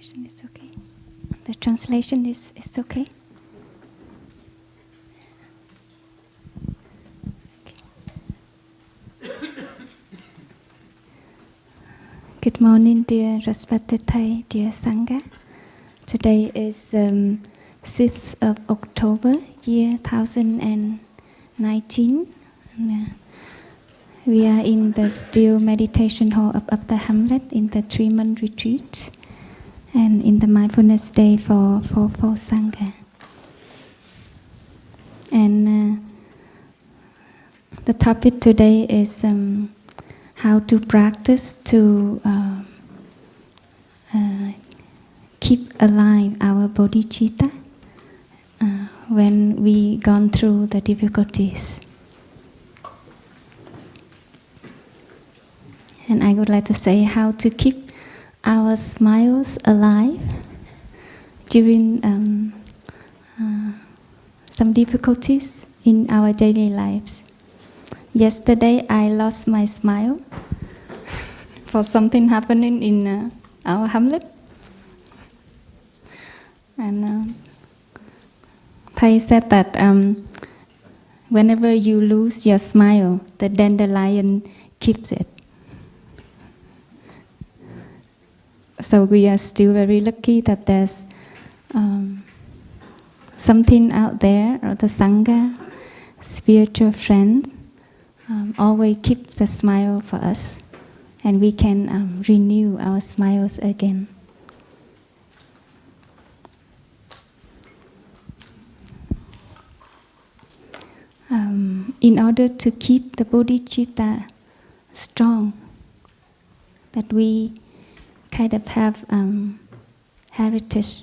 translation is okay. The translation is okay. Good morning, dear respected Thai, dear Sangha. Today is 6th of October, year 2019. We are in the still meditation hall of the Hamlet in the 3-month retreat and in the mindfulness day for Sangha. And the topic today is how to practice to keep alive our bodhicitta when we gone through the difficulties. And I would like to say how to keep our smiles alive during some difficulties in our daily lives. Yesterday I lost my smile for something happening in our hamlet. And Thai said that whenever you lose your smile, the dandelion keeps it. So we are still very lucky that there's something out there, or the Sangha, spiritual friend, always keeps the smile for us, and we can renew our smiles again. In order to keep the bodhicitta strong, that we kind of have heritage.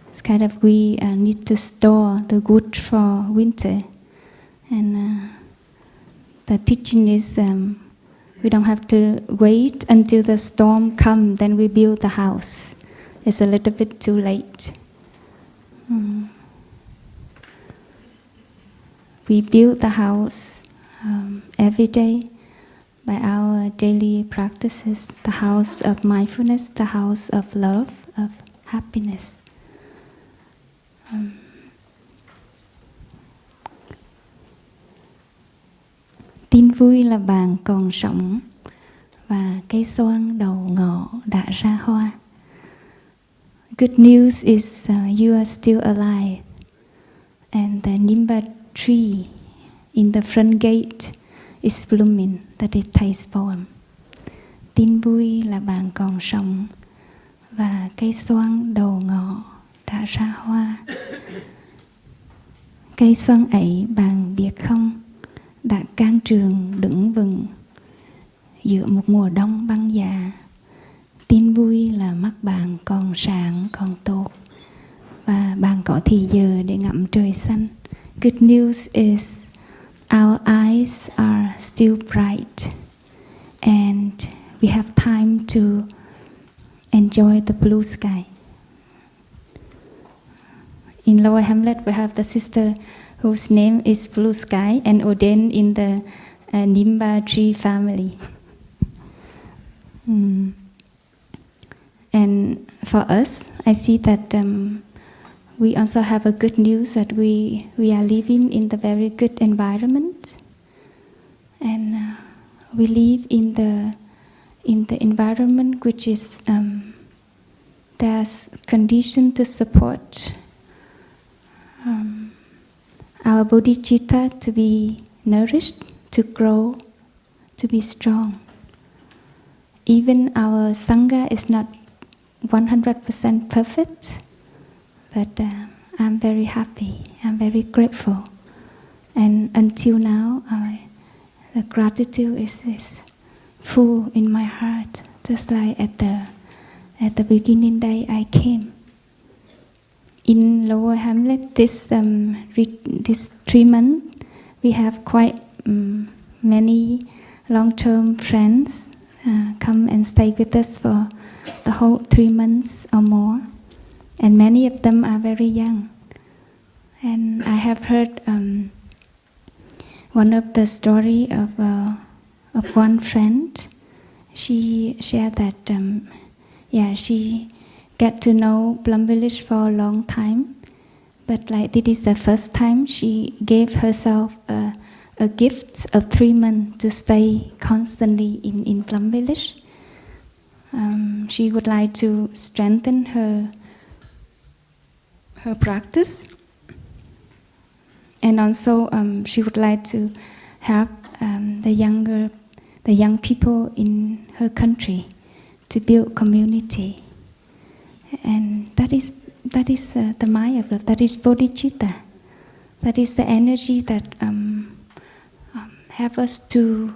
It's kind of we need to store the wood for winter, and the teaching is we don't have to wait until the storm comes, then we build the house. It's a little bit too late. We build the house every day by our daily practices, the house of mindfulness, the house of love, of happiness. Tin vui là vàng còn sống và cây xoan đầu ngọ đã ra hoa. Good news is you are still alive, and the nimba tree in the front gate is blooming. That is Thai's poem. Tin vui là vàng còn sống và cây xoan đầu ngọ đã ra hoa. Cây xoan ấy bằng biệt không đã can trường đứng vững giữa một mùa đông băng giá. Tin vui là mắt bạn còn sáng còn tốt và bạn có thì giờ để ngắm trời xanh. Good news is our eyes are still bright and we have time to enjoy the blue sky. In Lower Hamlet we have the sister whose name is Blue Sky and ordained in the Nimba tree family. And for us, I see that we also have a good news that we are living in the very good environment, and we live in the environment which is there's condition to support our bodhicitta to be nourished, to grow, to be strong. Even our Sangha is not 100% perfect, but I'm very happy, I'm very grateful. And until now, the gratitude is full in my heart, just like at the beginning day I came. In Lower Hamlet, this 3 months, we have quite many long-term friends come and stay with us for the whole 3 months or more, and many of them are very young. And I have heard one of the story of one friend. She shared that she get to know Plum Village for a long time, but like this is the first time she gave herself a gift of 3 months to stay constantly in Plum Village. She would like to strengthen her practice, and also she would like to help the young people in her country to build community. And that is the mind of love. That is bodhicitta. That is the energy that have us to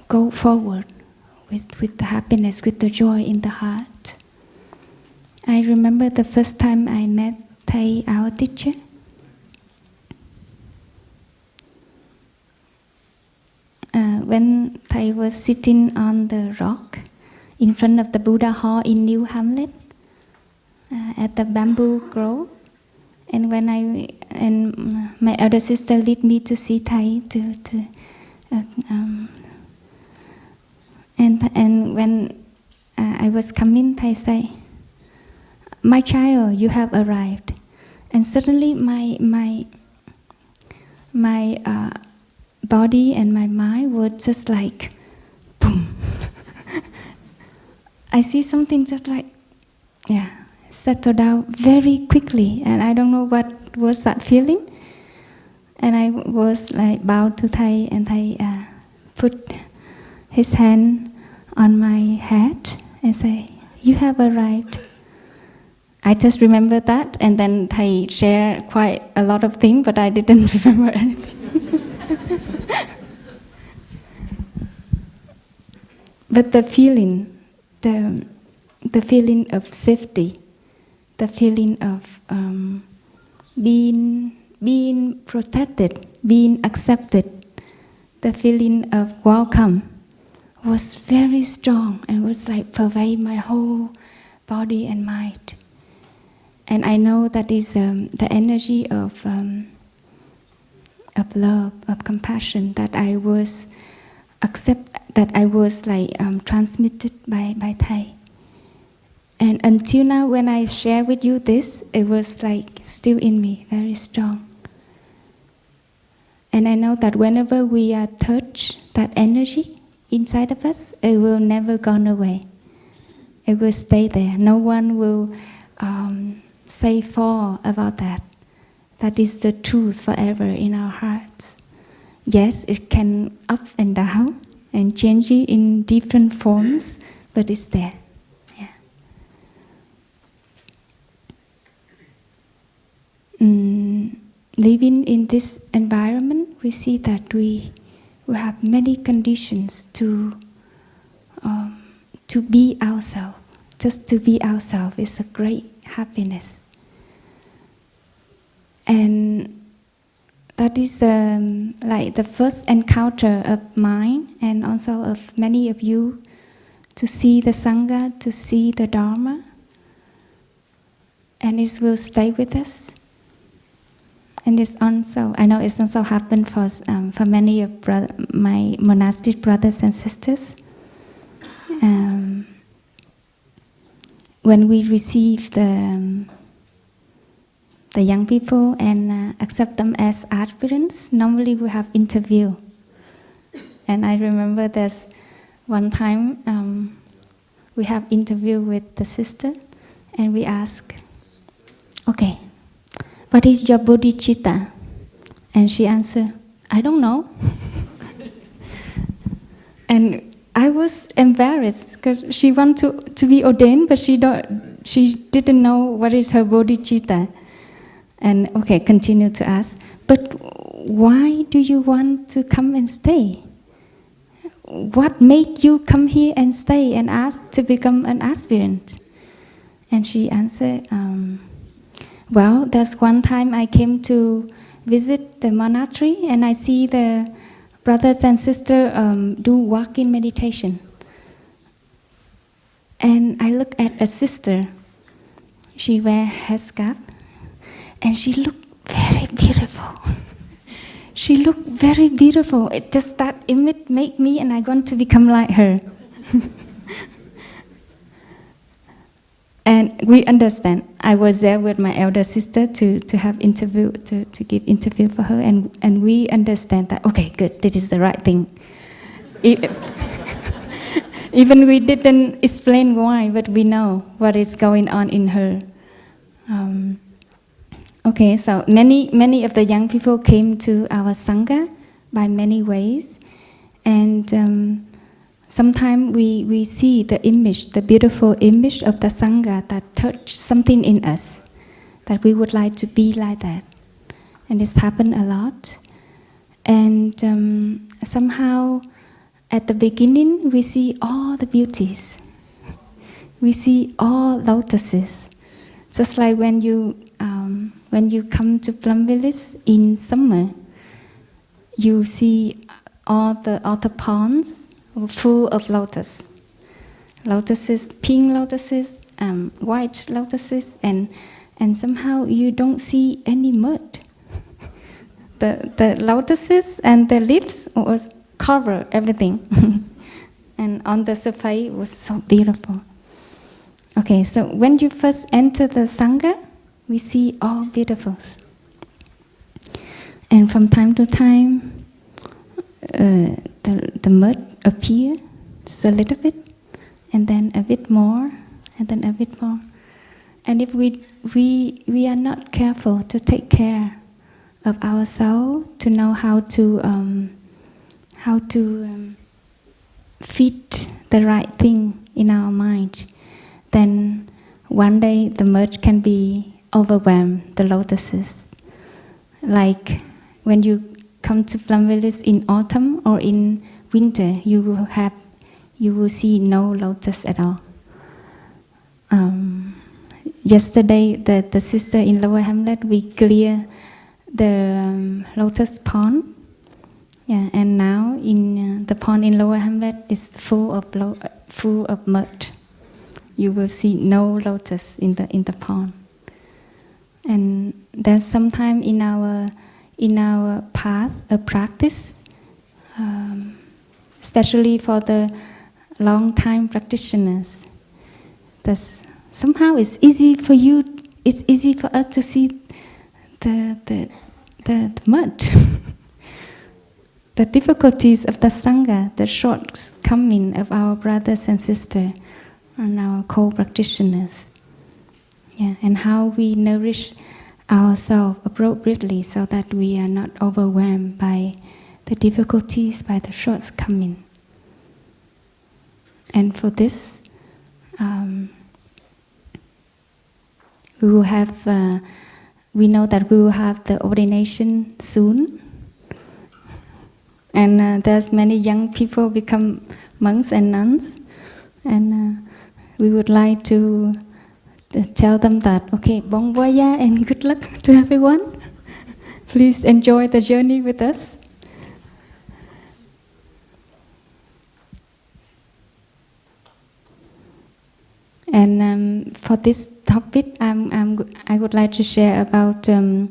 go forward with the happiness, with the joy in the heart. I remember the first time I met Thầy, our teacher. When Thầy was sitting on the rock in front of the Buddha Hall in New Hamlet at the bamboo grove, and my elder sister led me to see Thầy and when I was coming, Thầy say, "My child, you have arrived." And suddenly my body and my mind were just like, boom. I see something just like, settle down very quickly, and I don't know what was that feeling. And I was like bowed to Thầy, and Thầy put his hand on my head and say, "You have arrived." I just remember that, and then Thầy shared quite a lot of things, but I didn't remember anything. But the feeling, the feeling of safety, the feeling of being protected, being accepted, the feeling of welcome was very strong and was like pervade my whole body and mind. And I know that is the energy of love, of compassion that I was transmitted by Thầy. And until now, when I share with you this, it was like still in me, very strong. And I know that whenever we are touched, that energy inside of us, it will never go away. It will stay there. No one will say fall about that. That is the truth forever in our hearts. Yes, it can up and down and change in different forms, but it's there. Yeah. Living in this environment, we see that we have many conditions to be ourselves. Just to be ourselves is a great happiness. And that is like the first encounter of mine and also of many of you to see the Sangha, to see the Dharma. And it will stay with us. And it's also, I know it's also happened for many of my monastic brothers and sisters. When we receive the young people and accept them as aspirants, normally we have interview. And I remember there's one time we have interview with the sister, and we ask, "Okay, what is your bodhicitta?" And she answered, "I don't know." And I was embarrassed because she wanted to be ordained, but she didn't know what is her bodhicitta. And okay, continue to ask, "But why do you want to come and stay? What made you come here and stay and ask to become an aspirant?" And she answered, "Well, there's one time I came to visit the monastery and I see the brothers and sisters do walking meditation. And I look at a sister, she wears headscarf, and she looked very beautiful. She looked very beautiful. It just that image made me, and I want to become like her." And we understand. I was there with my elder sister to have interview, to give interview for her, and we understand that, okay, good, this is the right thing. Even we didn't explain why, but we know what is going on in her. Okay, so many of the young people came to our Sangha by many ways, and sometimes we see the image, the beautiful image of the Sangha that touch something in us, that we would like to be like that. And this happened a lot. And somehow, at the beginning, we see all the beauties. We see all lotuses. Just like when you come to Plum Village in summer, you see all the ponds full of lotus. Lotuses, pink lotuses, white lotuses, and somehow you don't see any mud. The lotuses and the leaves was cover everything. And on the surface it was so beautiful. Okay, so when you first enter the Sangha, we see all beautifuls. And from time to time, the mud appears just a little bit, and then a bit more, and then a bit more. And if we are not careful to take care of ourselves, to know how to fit the right thing in our mind, then one day the mud can be overwhelm the lotuses. Like when you come to Plum Village in autumn or in winter, you will see no lotus at all. Yesterday, the sister in Lower Hamlet, we clear the lotus pond. Yeah, and now in the pond in Lower Hamlet is full of mud. You will see no lotus in the pond. And there's sometimes in our path of practice, especially for the long-time practitioners, that's somehow it's easy for us to see the mud, the difficulties of the Sangha, the shortcomings of our brothers and sisters and our co-practitioners. Yeah, and how we nourish ourselves appropriately so that we are not overwhelmed by the difficulties, by the shortcomings. And for this, we know that we will have the ordination soon. And there's many young people become monks and nuns. And we would like to tell them that, okay, bon voyage and good luck to everyone. Please enjoy the journey with us. And for this topic, I would like to share about the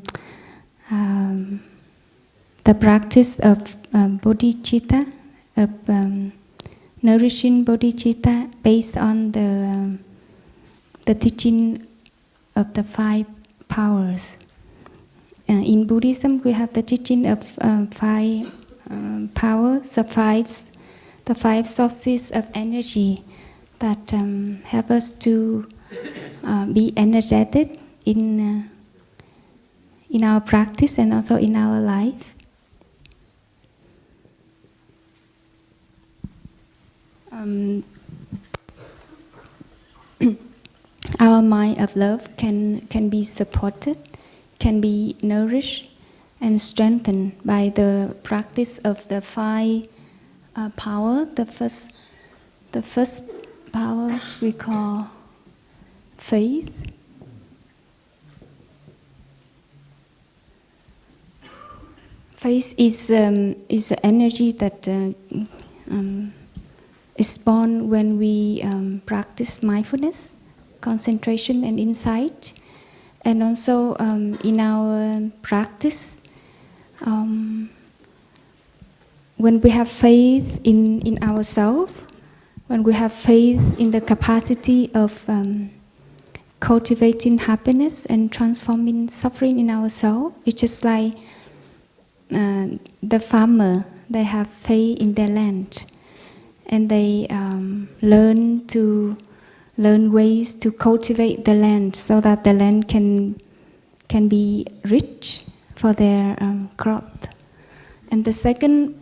practice of Bodhicitta, of nourishing Bodhicitta based on the teaching of the 5 powers. In Buddhism, we have the teaching of 5 powers, the 5 sources of energy that help us to be energetic in our practice and also in our life. Our mind of love can be supported, can be nourished and strengthened by the practice of the 5 power. The first powers we call faith. Faith is the energy that is born when we practice mindfulness, concentration and insight. And also in our practice, when we have faith in ourselves, when we have faith in the capacity of cultivating happiness and transforming suffering in our soul. It's just like the farmer, they have faith in their land, and they learn ways to cultivate the land so that the land can be rich for their crop. And the second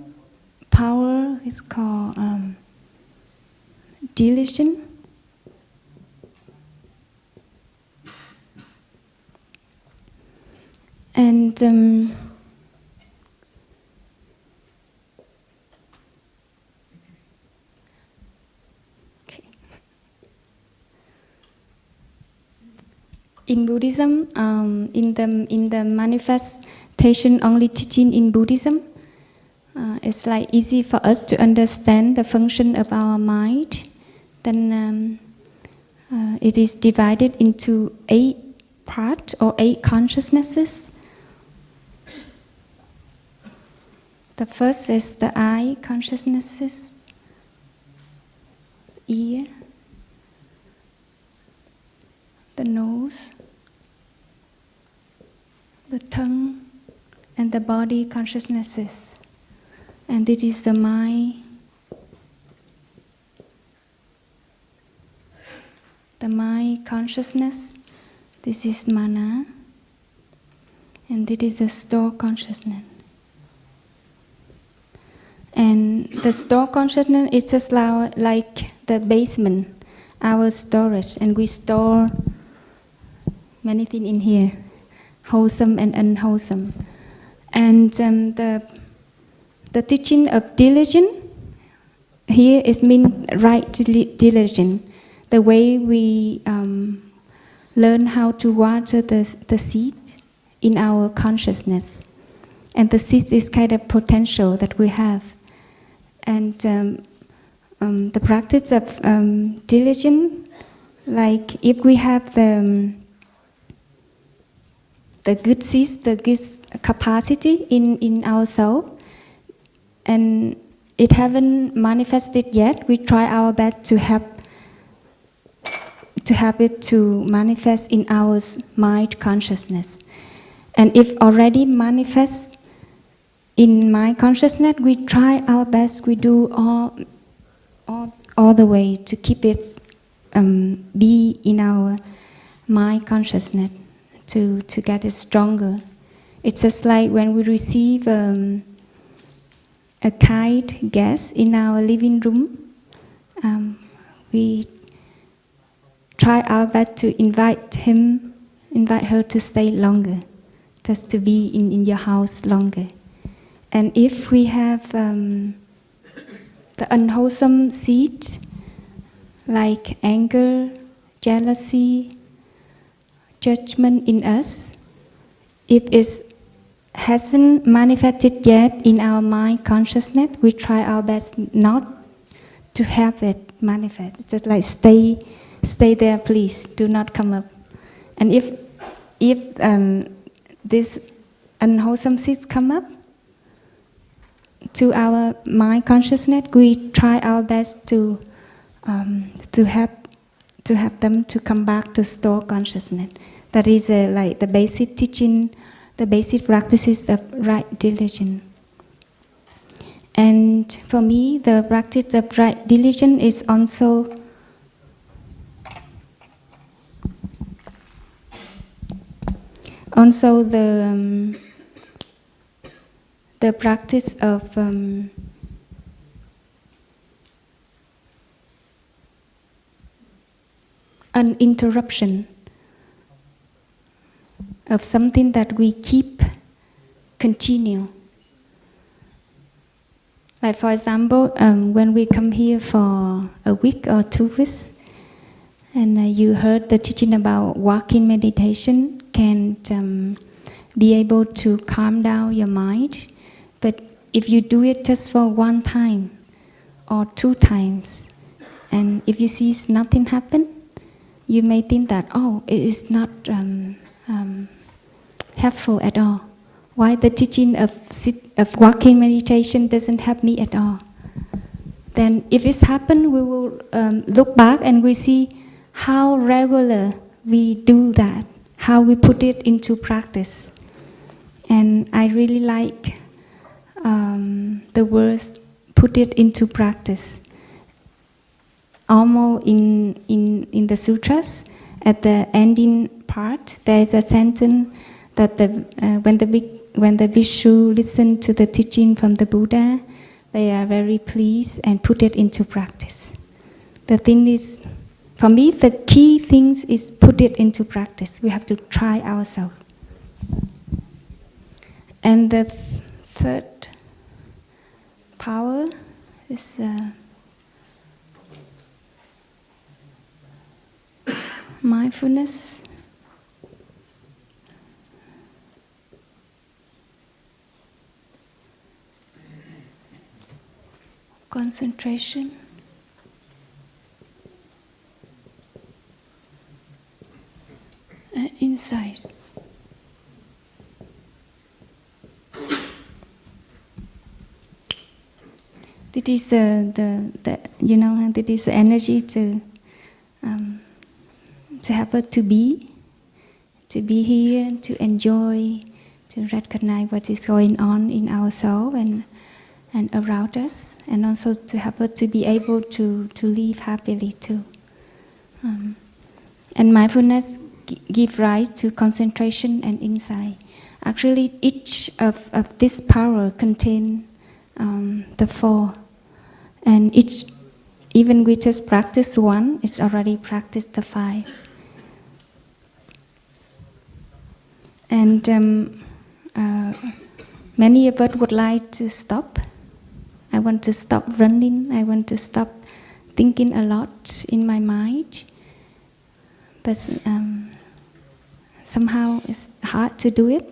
power is called diligence. And in Buddhism, in the manifestation only teaching in Buddhism, it's like easy for us to understand the function of our mind. Then it is divided into 8 parts or 8 consciousnesses. The first is the eye consciousnesses, the ear, the nose, the tongue, and the body consciousnesses. And it is the mind. The mind consciousness, this is mana, and it is the store consciousness. And the store consciousness is just like the basement, our storage, and we store many things in here, wholesome and unwholesome. And the teaching of diligence here is mean right diligence, the way we learn how to water the seed in our consciousness. And the seed is kind of potential that we have. And the practice of diligence, like if we have the good seeds, the good capacity in our soul, and it haven't manifested yet, we try our best to have it to manifest in our mind consciousness. And if already manifest in mind consciousness, we try our best, we do all the way to keep it be in our mind consciousness, to get it stronger. It's just like when we receive a kind guest in our living room, we try our best to invite her to stay longer, just to be in your house longer. And if we have the unwholesome seed, like anger, jealousy, judgment in us, if it hasn't manifested yet in our mind consciousness, we try our best not to have it manifest. It's just like stay there, please, do not come up. And if this unwholesome seeds come up to our mind consciousness, we try our best to have them to come back to store consciousness. That is like the basic teaching, the basic practices of right diligence. And for me, the practice of right diligence is also the practice of uninterruption of something that we keep continue. Like for example, when we come here for a week or 2 weeks, and you heard the teaching about walking meditation can be able to calm down your mind. But if you do it just for 1 time or 2 times, and if you see nothing happen, you may think that, it is not helpful at all. Why the teaching of walking meditation doesn't help me at all? Then if it's happened, we will look back and we see how regular we do that, how we put it into practice. And I really like the words "put it into practice." Almost in the sutras, at the ending part, there is a sentence that when the bhikshu listen to the teaching from the Buddha, they are very pleased and put it into practice. The thing is, for me, the key things is put it into practice. We have to try ourselves. And the third power is mindfulness. Concentration. And insight. It is that is the energy to help us to be here, to enjoy, to recognize what is going on in our soul and around us, and also to help us to be able to live happily too. And mindfulness give rise to concentration and insight. Actually, each of this power contain the four. And even we just practice one, it's already practiced the five. And many of us would like to stop. I want to stop running. I want to stop thinking a lot in my mind. But somehow it's hard to do it.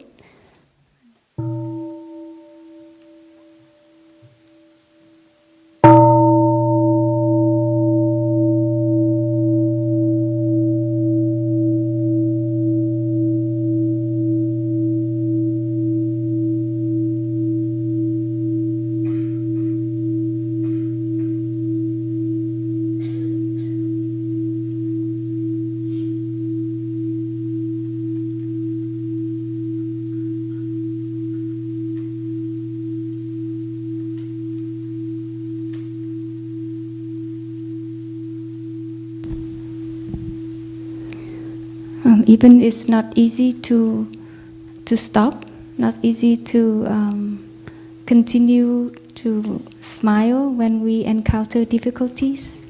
Even it's not easy to stop, not easy to continue to smile when we encounter difficulties.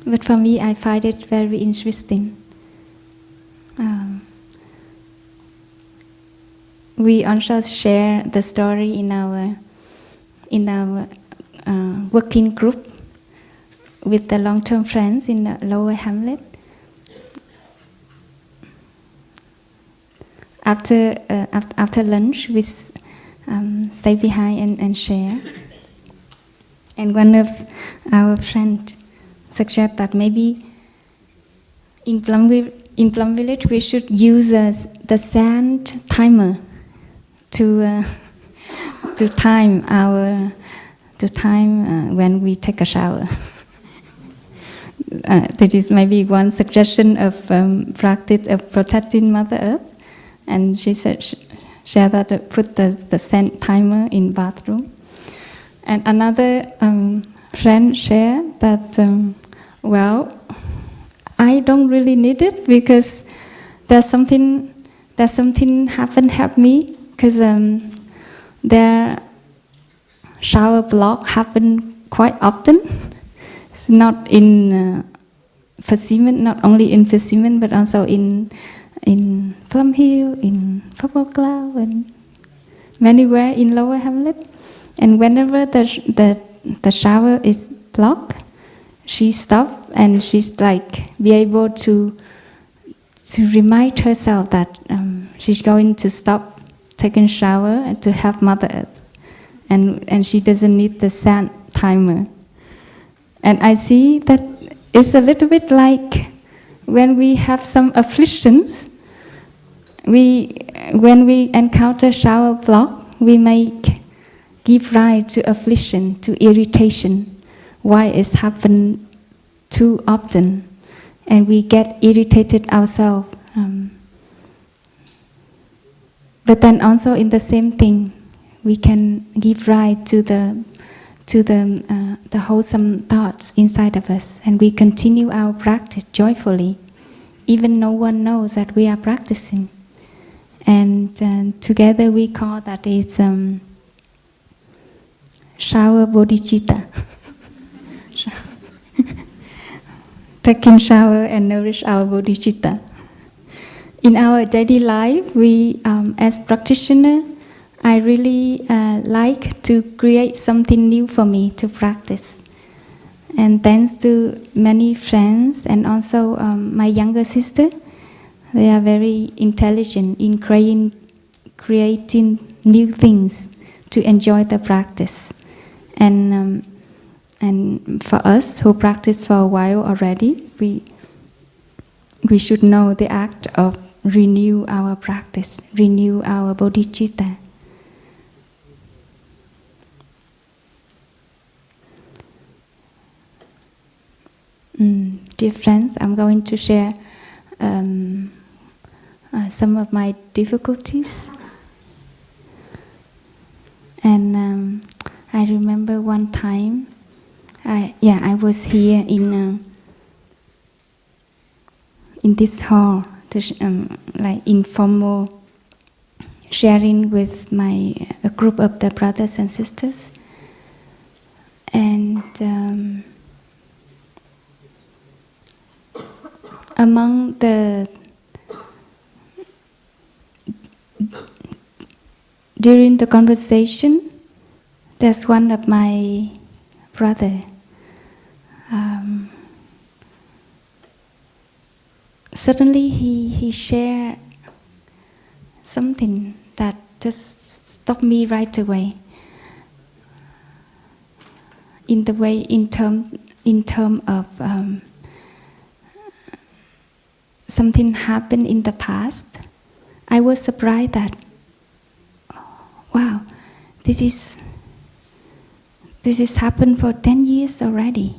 But for me, I find it very interesting. We also share the story in our working group with the long-term friends in the Lower Hamlet. After lunch, we stay behind and share. And one of our friends suggested that maybe in Plum Village we should use the sand timer to time when we take a shower. That is maybe one suggestion of practice of protecting Mother Earth. And she said, share that, put the sand timer in bathroom. And another friend shared that, well, I don't really need it because there's something haven't helped me because their shower block happen quite often. It's not in Persimmon, not only in Persimmon, but also in Plum Hill, in Purple Cloud, and anywhere in Lower Hamlet. And whenever the shower is blocked, she stops and she's like be able to remind herself that she's going to stop taking shower and to help Mother Earth, and she doesn't need the sand timer. And I see that it's a little bit like when we have some afflictions. When we encounter shower block, we may give rise to affliction, to irritation. Why it's happened too often? and we get irritated ourselves. But then also in the same thing, we can give rise to the wholesome thoughts inside of us, and we continue our practice joyfully, even no one knows that we are practicing. And together we call that is shower bodhicitta. Taking shower and nourish our bodhicitta. In our daily life, we, as practitioner, I really like to create something new for me to practice. And thanks to many friends and also my younger sister, they are very intelligent in creating new things to enjoy the practice. And for us who practice for a while already, we should know the act of renew our practice, renew our bodhicitta. Dear friends, I'm going to share some of my difficulties. And I remember one time, I was here in this hall, like informal sharing with a group of the brothers and sisters, and among during the conversation, there's one of my brother. Suddenly he shared something that just stopped me right away. In term of something happened in the past. I was surprised that, wow, this has happened for 10 years already.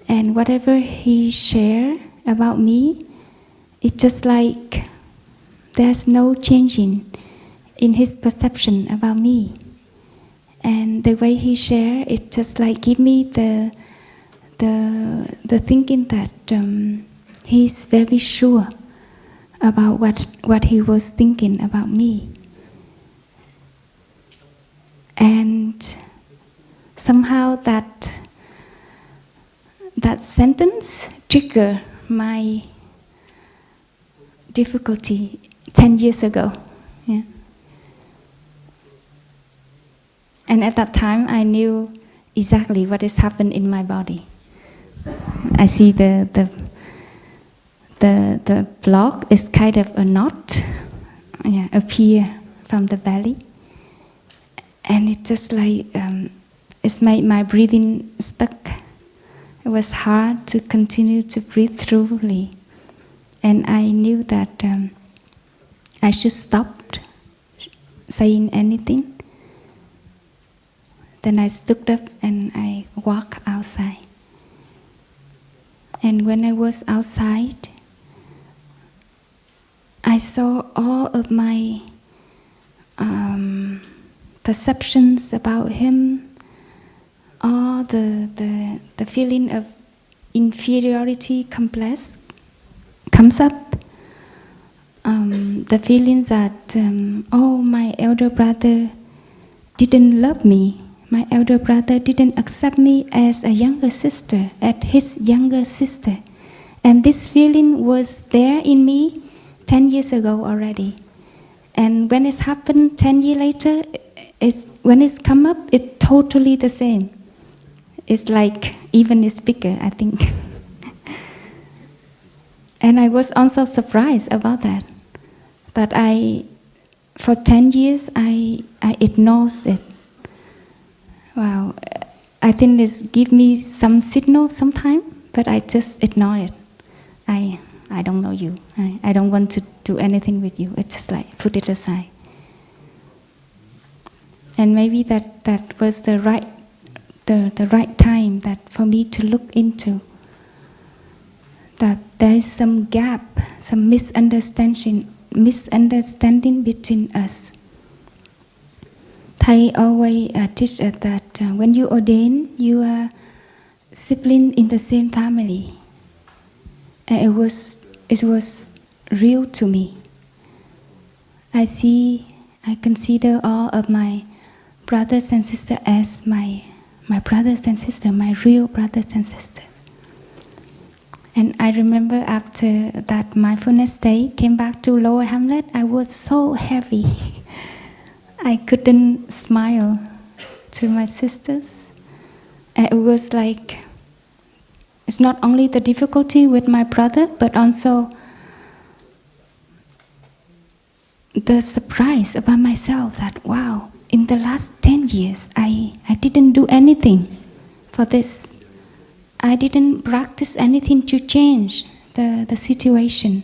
And whatever he shared about me, it's just like there's no changing in his perception about me. And the way he shared, it just like give me the thinking that he's very sure about what he was thinking about me. And somehow that sentence triggered my difficulty 10 years ago. Yeah. And at that time, I knew exactly what has happened in my body. I see the block is kind of a knot, appear from the belly, and it just like it's made my breathing stuck. It was hard to continue to breathe truly, and I knew that I should stop saying anything. Then I stood up and I walked outside. And when I was outside, I saw all of my perceptions about him, all the feeling of inferiority complex comes up. The feelings that, my elder brother didn't love me. My elder brother didn't accept me as a younger sister, as his younger sister. And this feeling was there in me 10 years ago already. And when it's happened 10 years later, when it's come up, it's totally the same. It's like, even it's bigger, I think. And I was also surprised about that. That for 10 years, I ignored it. Wow, I think this gives me some signal sometimes, but I just ignore it. I don't know you. I don't want to do anything with you. It's just like put it aside. And maybe that was the right time that for me to look into that there is some gap, some misunderstanding between us. Thầy always teach us that when you ordain, you are siblings in the same family. And it was real to me. I consider all of my brothers and sisters as my brothers and sisters, my real brothers and sisters. And I remember after that mindfulness day, came back to Lower Hamlet, I was so heavy. I couldn't smile to my sisters. And it was like, it's not only the difficulty with my brother, but also the surprise about myself that, wow, in the last 10 years, I didn't do anything for this. I didn't practice anything to change the situation.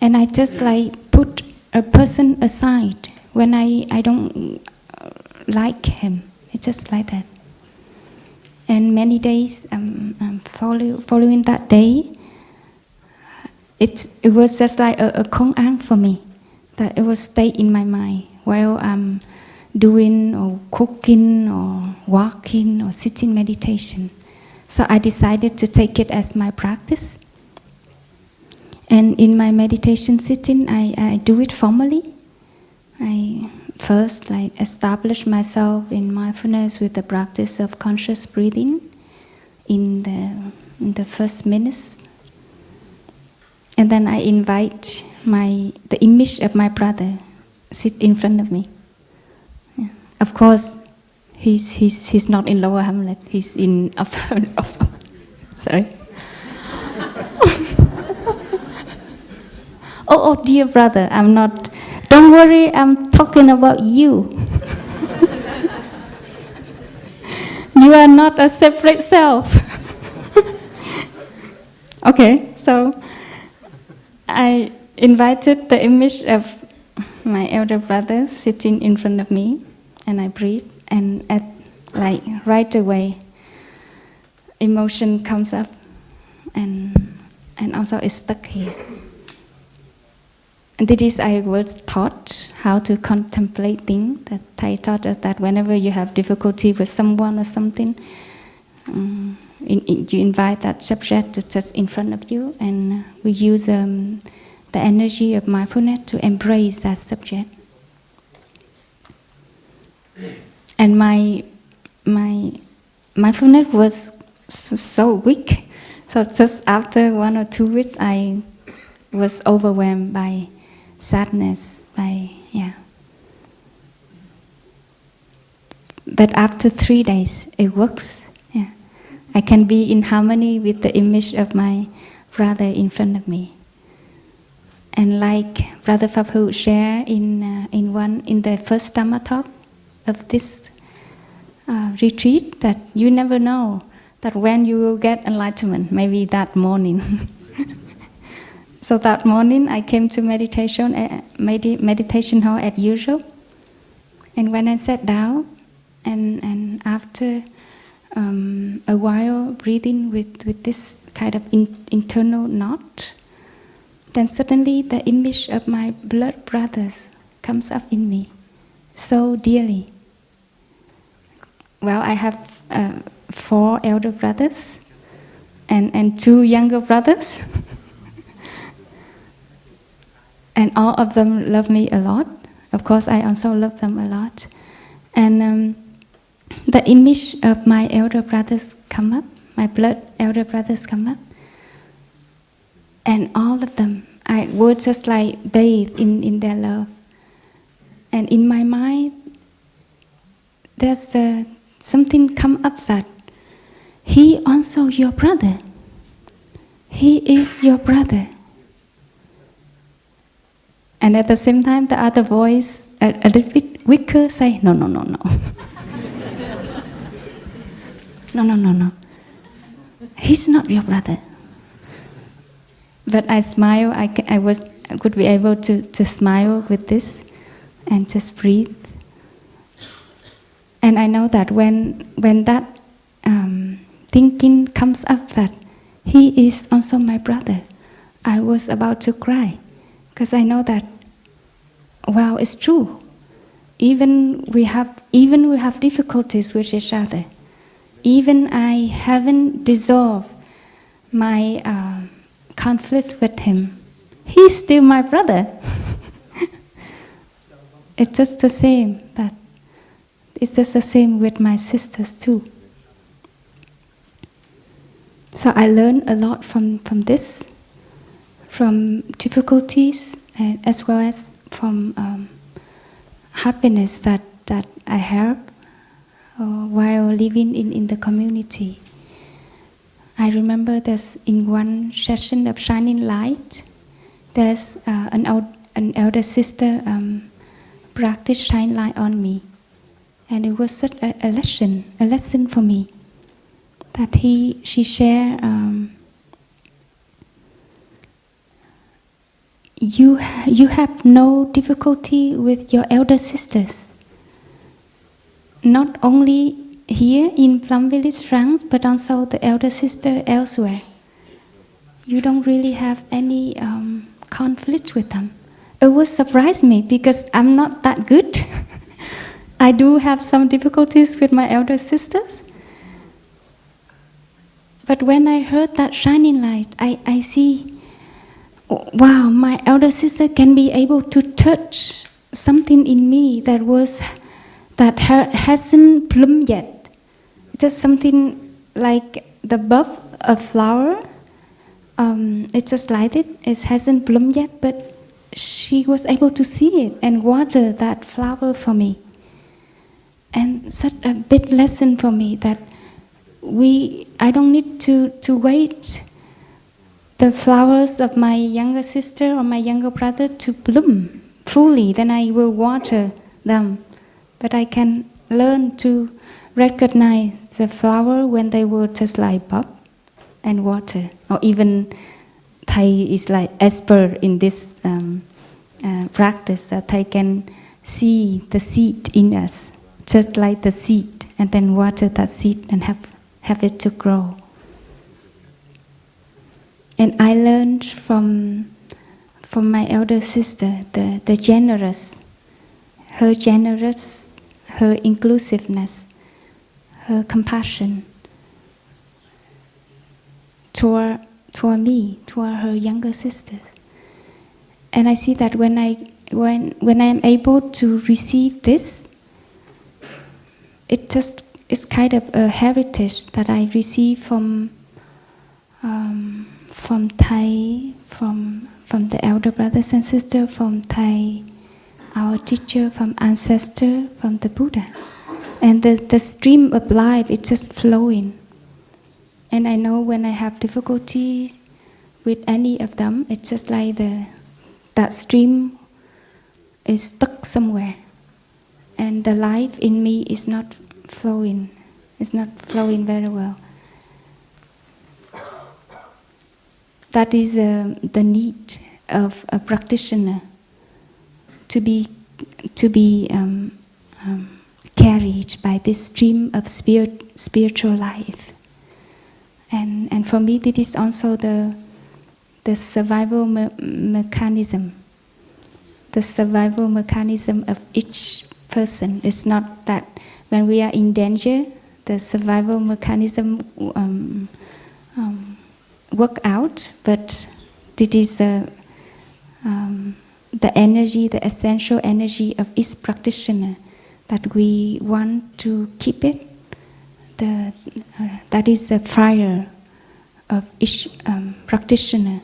And I just like put a person aside when I don't like him. It's just like that. And many days following that day, it was just like a Khong An for me, that it was stay in my mind while I'm doing or cooking or walking or sitting meditation. So I decided to take it as my practice. And in my meditation sitting, I do it formally. I first establish myself in mindfulness with the practice of conscious breathing in the first minutes. And then I invite the image of my brother sit in front of me. Yeah. Of course, he's not in Lower Hamlet. He's in upper. Sorry. Oh, dear brother, I'm not. Don't worry, I'm talking about you. You are not a separate self. Okay, so I invited the image of my elder brother sitting in front of me, and I breathe, and right away, emotion comes up, and also it's stuck here. And this is I was taught how to contemplate things. That Thầy taught us that whenever you have difficulty with someone or something, you invite that subject to sit in front of you, and we use the energy of mindfulness to embrace that subject. And my mindfulness was so weak. So just after 1 or 2 weeks, I was overwhelmed by sadness, But after 3 days, it works. Yeah. I can be in harmony with the image of my brother in front of me. And like Brother Phaphu shared in the first Dharma talk of this retreat, that you never know that when you will get enlightenment, maybe that morning. So that morning I came to meditation hall as usual, and when I sat down, and after a while breathing with this kind of internal knot, then suddenly the image of my blood brothers comes up in me so dearly. Well, I have 4 elder brothers and 2 younger brothers. And all of them love me a lot. Of course, I also love them a lot. And the image of my elder brothers come up, my blood elder brothers come up. And all of them, I would just like bathe in their love. And in my mind, there's something come up that he also your brother. He is your brother. And at the same time, the other voice, a little bit weaker, say, no. No. He's not your brother. But I smile, I could be able to smile with this and just breathe. And I know that when that thinking comes up that he is also my brother. I was about to cry because I know that, wow, it's true. Even we have difficulties with each other. Even I haven't dissolved my conflicts with him. He's still my brother. It's just the same. That it's just the same with my sisters too. So I learned a lot from this, from difficulties, and as well as from happiness that I have while living in the community. I remember there's in one session of Shining Light, there's an elder sister practiced Shining Light on me, and it was such a lesson for me. That she shared, you have no difficulty with your elder sisters. Not only here in Plum Village, France, but also the elder sister elsewhere. You don't really have any conflict with them. It would surprise me because I'm not that good. I do have some difficulties with my elder sisters. But when I heard that Shining Light, I see, wow, my elder sister can be able to touch something in me that hasn't bloomed yet. It's just something like the bud of a flower. It's just like it. It hasn't bloomed yet, but she was able to see it and water that flower for me. And such a big lesson for me that I don't need to wait the flowers of my younger sister or my younger brother to bloom fully, then I will water them. But I can learn to recognize the flower when they will just like bud and water. Or even Thai is like expert in this practice, that Thai can see the seed in us, just like the seed, and then water that seed and have it to grow. And I learned from my elder sister the generous, her inclusiveness, her compassion toward me, toward her younger sisters. And I see that when I am able to receive this, it's kind of a heritage that I receive from Thai, from the elder brothers and sisters, from Thai, our teacher, from ancestor, from the Buddha. And the stream of life is just flowing. And I know when I have difficulty with any of them, it's just like that stream is stuck somewhere. And the life in me is not flowing. It's not flowing very well. That is the need of a practitioner to be carried by this stream of spiritual life. And for me, this is also the survival mechanism. The survival mechanism of each person. It's not that when we are in danger, the survival mechanism work out, but it is the energy, the essential energy of each practitioner that we want to keep it. That is the fire of each practitioner.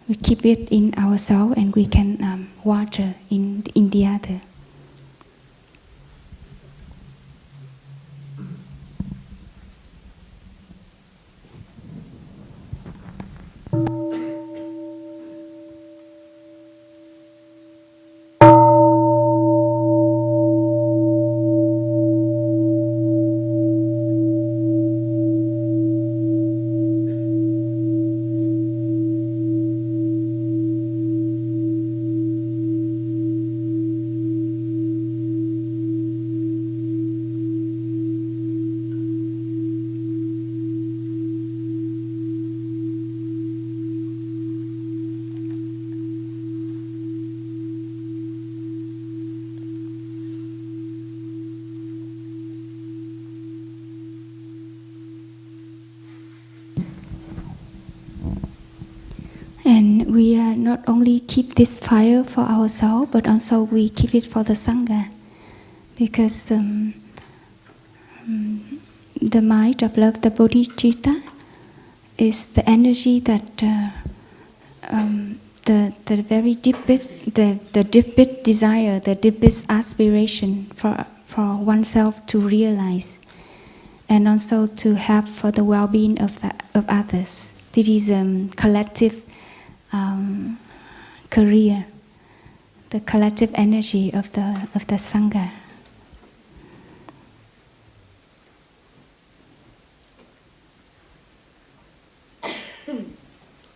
We keep it in ourselves and we can water in the other. And we not only keep this fire for ourselves, but also we keep it for the Sangha. Because the mind of love, the Bodhicitta, is the energy that the very deepest, the deepest desire, the deepest aspiration for oneself to realize, and also to have for the well-being of others. This is collective career, the collective energy of the Sangha.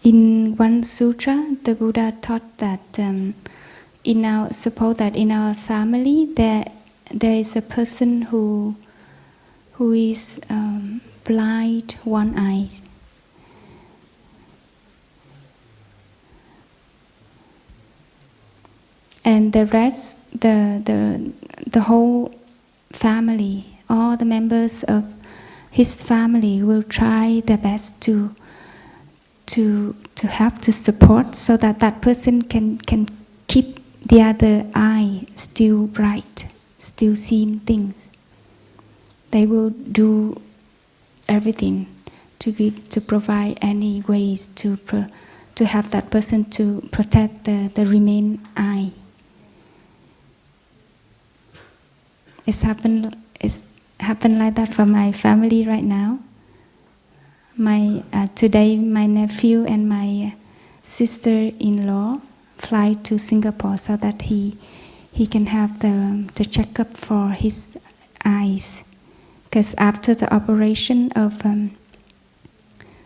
In one sutra, the Buddha taught that suppose that in our family there is a person who is blind one eye. And the rest, the whole family, all the members of his family will try their best to help, to support, so that that person can keep the other eye still bright, still seeing things. They will do everything to provide any ways to have that person to protect the remaining eye. It's happened like that for my family right now. Today, my nephew and my sister-in-law fly to Singapore so that he can have the checkup for his eyes. Because after the operation of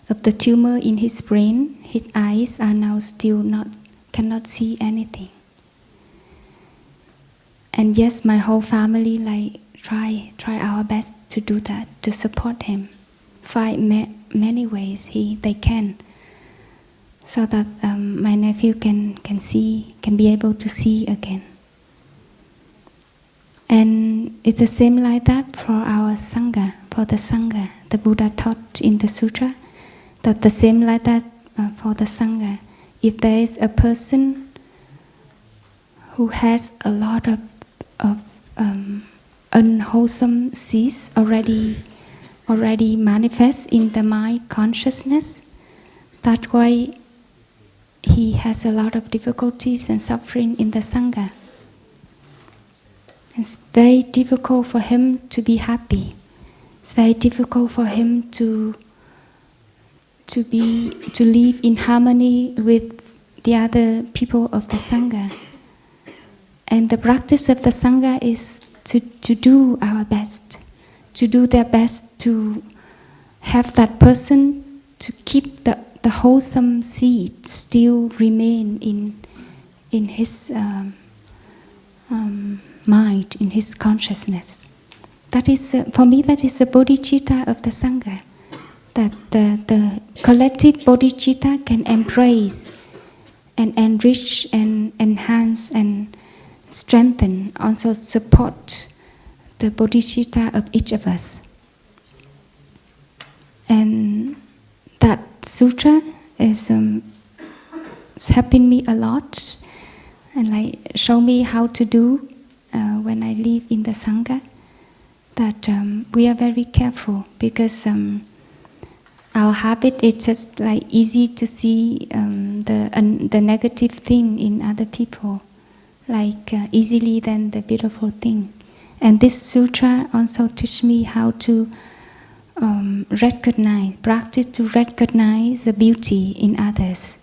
the tumor in his brain, his eyes are now still cannot see anything. And yes, my whole family try our best to do that, to support him. Find many ways they can, so that my nephew can be able to see again. And it's the same like that for our Sangha, for the Sangha. The Buddha taught in the sutra that the same like that for the Sangha. If there is a person who has a lot of unwholesome seeds already manifest in the mind consciousness, that way he has a lot of difficulties and suffering in the Sangha. It's very difficult for him to be happy. It's very difficult for him to live in harmony with the other people of the Sangha. And the practice of the Sangha is to do our best, to do their best to have that person to keep the wholesome seed still remain in his mind, in his consciousness. That is, for me, that is the bodhicitta of the Sangha. That the collective bodhicitta can embrace and enrich and enhance and strengthen, also support the bodhicitta of each of us. And that sutra is helping me a lot, and show me how to do when I live in the Sangha. That we are very careful, because our habit is just easy to see the negative thing in other people, easily than the beautiful thing. And this sutra also teach me how to practice to recognize the beauty in others.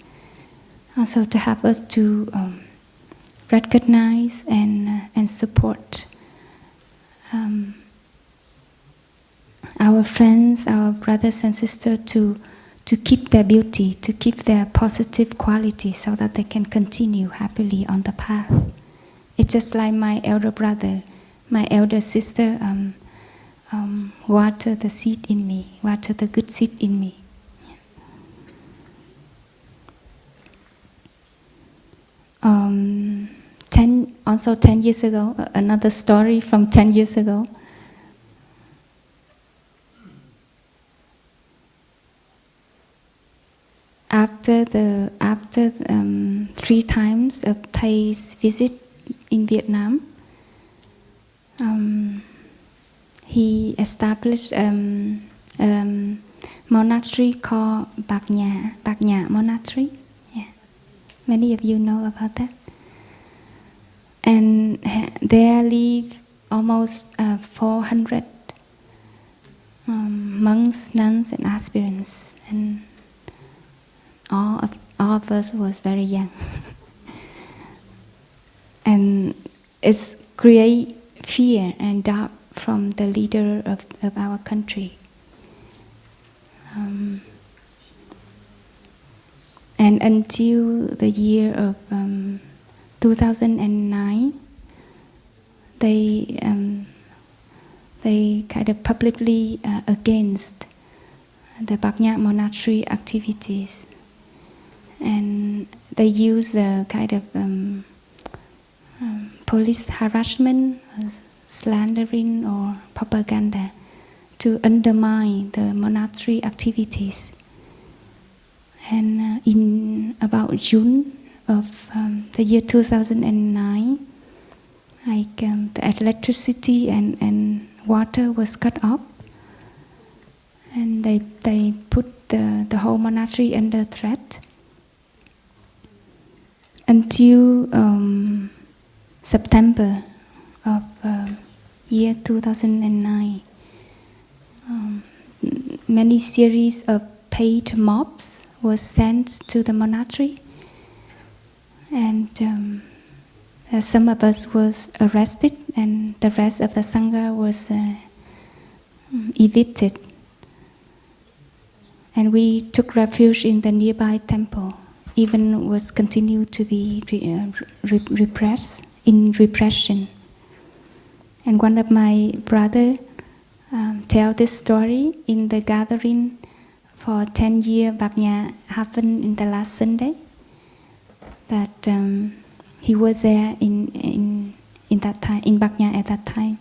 Also to help us to recognize and support our friends, our brothers and sisters to keep their beauty, to keep their positive quality, so that they can continue happily on the path. It's just like my elder brother, my elder sister water the seed in me, water the good seed in me. Also 10 years ago, another story from 10 years ago. After after 3 times of Thay's visit in Vietnam, he established monastery called Bạc Nhã Monastery. Yeah. Many of you know about that. And there live almost 400 monks, nuns, and aspirants, and all of us was very young. And it's create fear and doubt from the leader of our country. And until the year of 2009, they kind of publicly against the Bạc Nhã monastery activities, and they use a kind of police harassment, slandering, or propaganda to undermine the monastery activities. And in about June of the year 2009, the electricity and water was cut off, and they put the whole monastery under threat until September of year 2009. Many series of paid mobs was sent to the monastery, and some of us was arrested, and the rest of the sangha was evicted. And we took refuge in the nearby temple, even was continued to be repressed in repression. And one of my brother tell this story in the gathering for 10-year Bạc Nhã happened in the last Sunday, that he was there in that time, in Bạc Nhã at that time.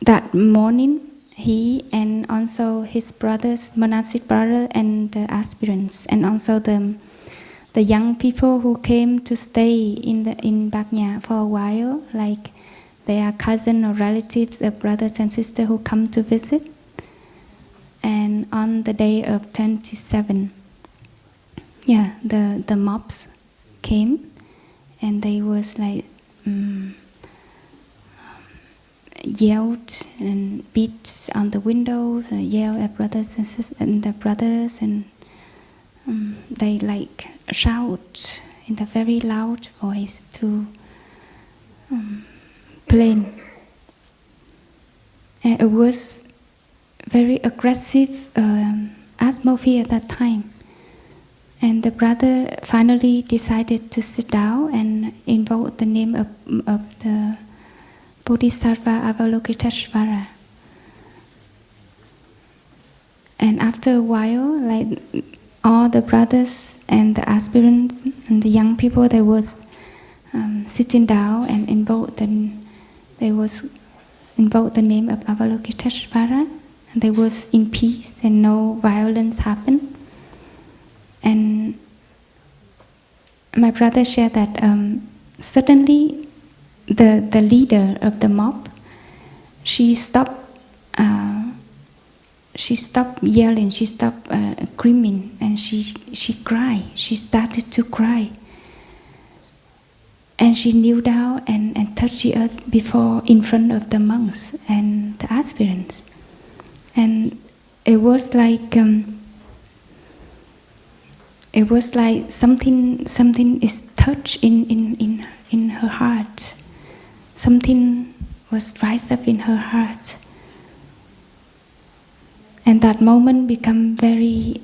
That morning, he and also his brothers, monastic brother, and the aspirants, and also the young people who came to stay in Bạc Nhã for a while, like they are cousins or relatives of brothers and sisters who come to visit. And on the day of 27, the mobs came, and they was like yelled and beat on the windows, yelled at brothers and sisters, and the brothers, and they like shout in a very loud voice to blame. And it was very aggressive atmosphere at that time. And the brother finally decided to sit down and invoke the name of the Bodhisattva Avalokiteshvara. And after a while, like all the brothers and the aspirants and the young people, they was sitting down and invoke the name of Avalokiteshvara, and they was in peace and no violence happened. And my brother shared that suddenly the leader of the mob, she stopped yelling, she stopped screaming, and she cried. She started to cry, and she knelt down and touched the earth in front of the monks and the aspirants. And it was like something is touched in her heart. Something was rise up in her heart, and that moment become very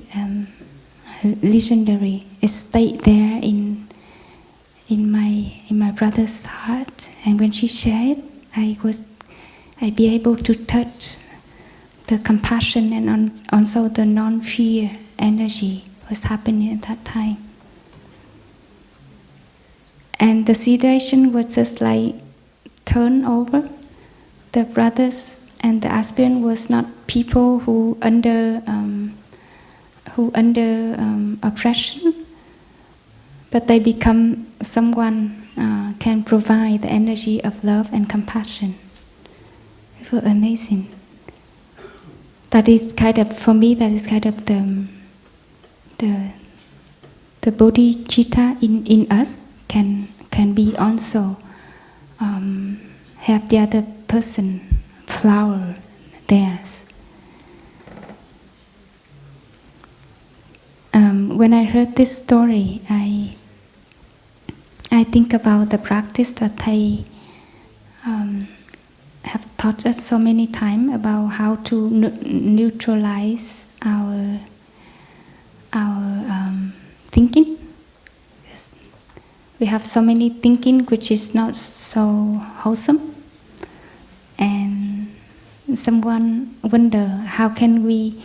legendary. It stayed there in my brother's heart, and when she shared, I be able to touch the compassion and also the non-fear energy was happening at that time. And the situation was just like turn over. The brothers and the aspirant was not people who under oppression, but they become someone can provide the energy of love and compassion. It was amazing. That is kind of, for me, that is kind of the bodhicitta in us can be also have the other person flower theirs. When I heard this story, I think about the practice that Thầy have taught us so many times about how to neutralize our thinking. Yes. We have so many thinking which is not so wholesome, and someone wonder how can we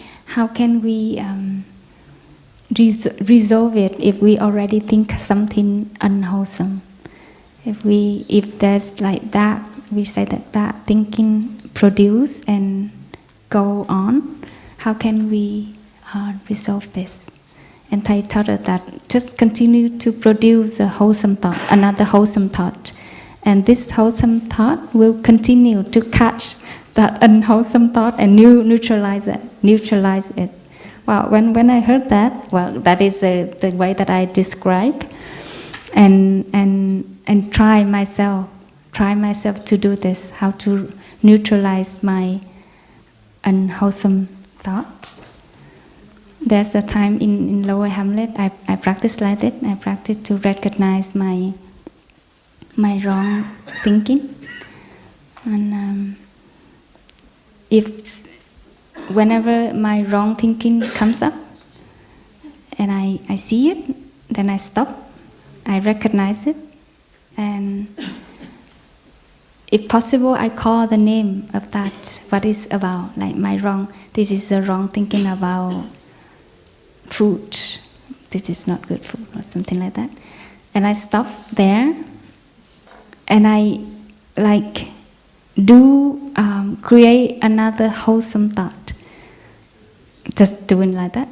resolve it if we already think something unwholesome. If there's like that, we say that bad thinking produce and go on. How can we resolve this? And Thầy taught us that just continue to produce a wholesome thought, another wholesome thought, and this wholesome thought will continue to catch that unwholesome thought and neutralize it. Well, when I heard that, well, that is the way that I describe, and try myself to do this, how to neutralize my unwholesome thoughts. There's a time in Lower Hamlet I practice like that. I practice to recognize my wrong thinking, and if whenever my wrong thinking comes up and I see it, then I stop, I recognize it, and if possible, I call the name of that, what is about, like my wrong, this is the wrong thinking about food, this is not good food, or something like that. And I stop there, and I like create another wholesome thought, just doing like that.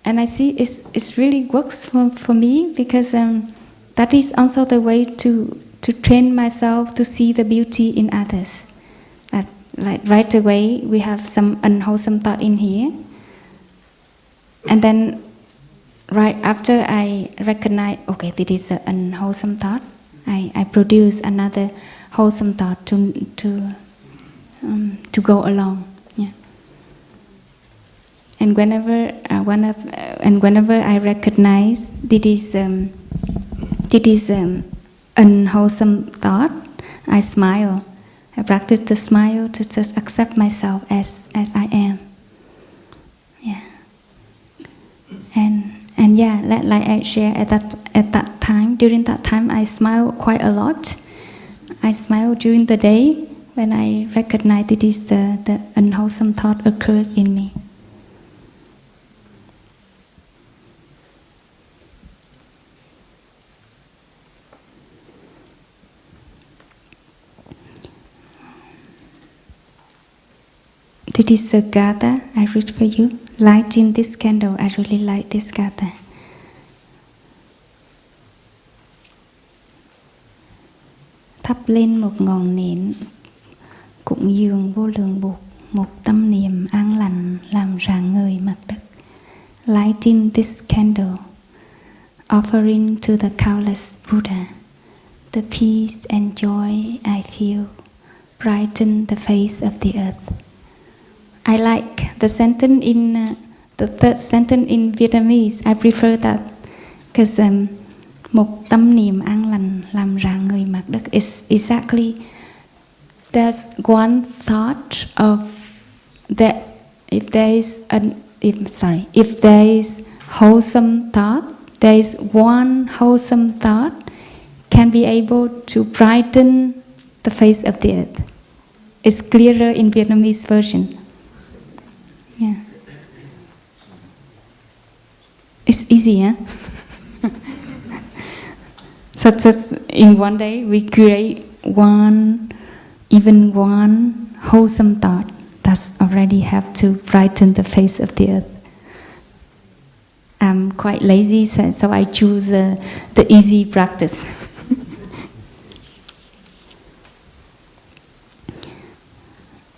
And I see it really works for me, because that is also the way to train myself to see the beauty in others. Like right away, we have some unwholesome thought in here, and then right after I recognize, okay, this is an unwholesome thought, I produce another wholesome thought to go along. Yeah. And whenever I recognize this is unwholesome thought, I smile. I practice to smile, to just accept myself as I am. Yeah. And yeah, like I share at that time, during that time, I smile quite a lot. I smile during the day when I recognize it is the unwholesome thought occurs in me. This is a gatha I read for you. Lighting this candle, I really like this gatha. Thắp lên một ngọn nến, cúng dường vô lượng buộc, một tâm niệm an lành làm rạng ngời mặt đất. Lighting this candle, offering to the countless Buddha, the peace and joy I feel brighten the face of the earth. I like the sentence in the third sentence in Vietnamese. I prefer that because một tâm niệm an lành làm rạng ngời mặt đất is exactly, there's one thought of that. If there is wholesome thought, there is one wholesome thought can be able to brighten the face of the earth. It's clearer in Vietnamese version. Yeah. It's easy, huh? So just in one day we create one wholesome thought that's already have to brighten the face of the earth. I'm quite lazy, so I choose the easy practice.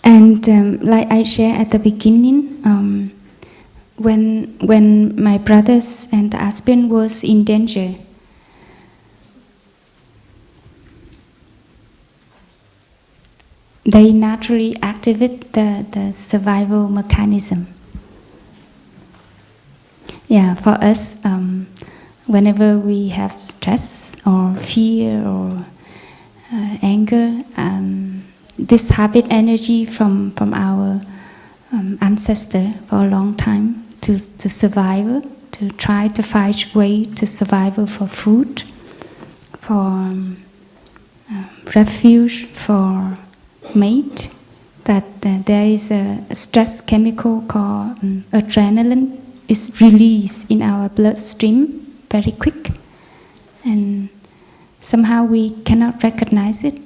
And like I shared at the beginning, when my brothers and the husband was in danger, they naturally activate the survival mechanism. Yeah, for us, whenever we have stress or fear or anger, this habit energy from our ancestor for a long time to survive, to try to find way to survive for food, for refuge, for mate, that there is a stress chemical called adrenaline is released in our bloodstream very quick, and somehow we cannot recognize it,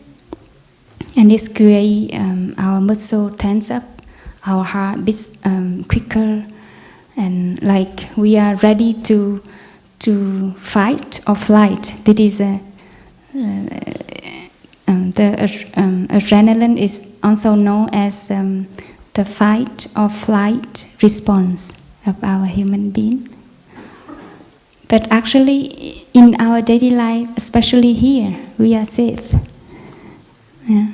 and it's create our muscle tense up, our heart beats quicker, and like we are ready to fight or flight. That is adrenaline is also known as the fight or flight response of our human being. But actually, in our daily life, especially here, we are safe. Yeah.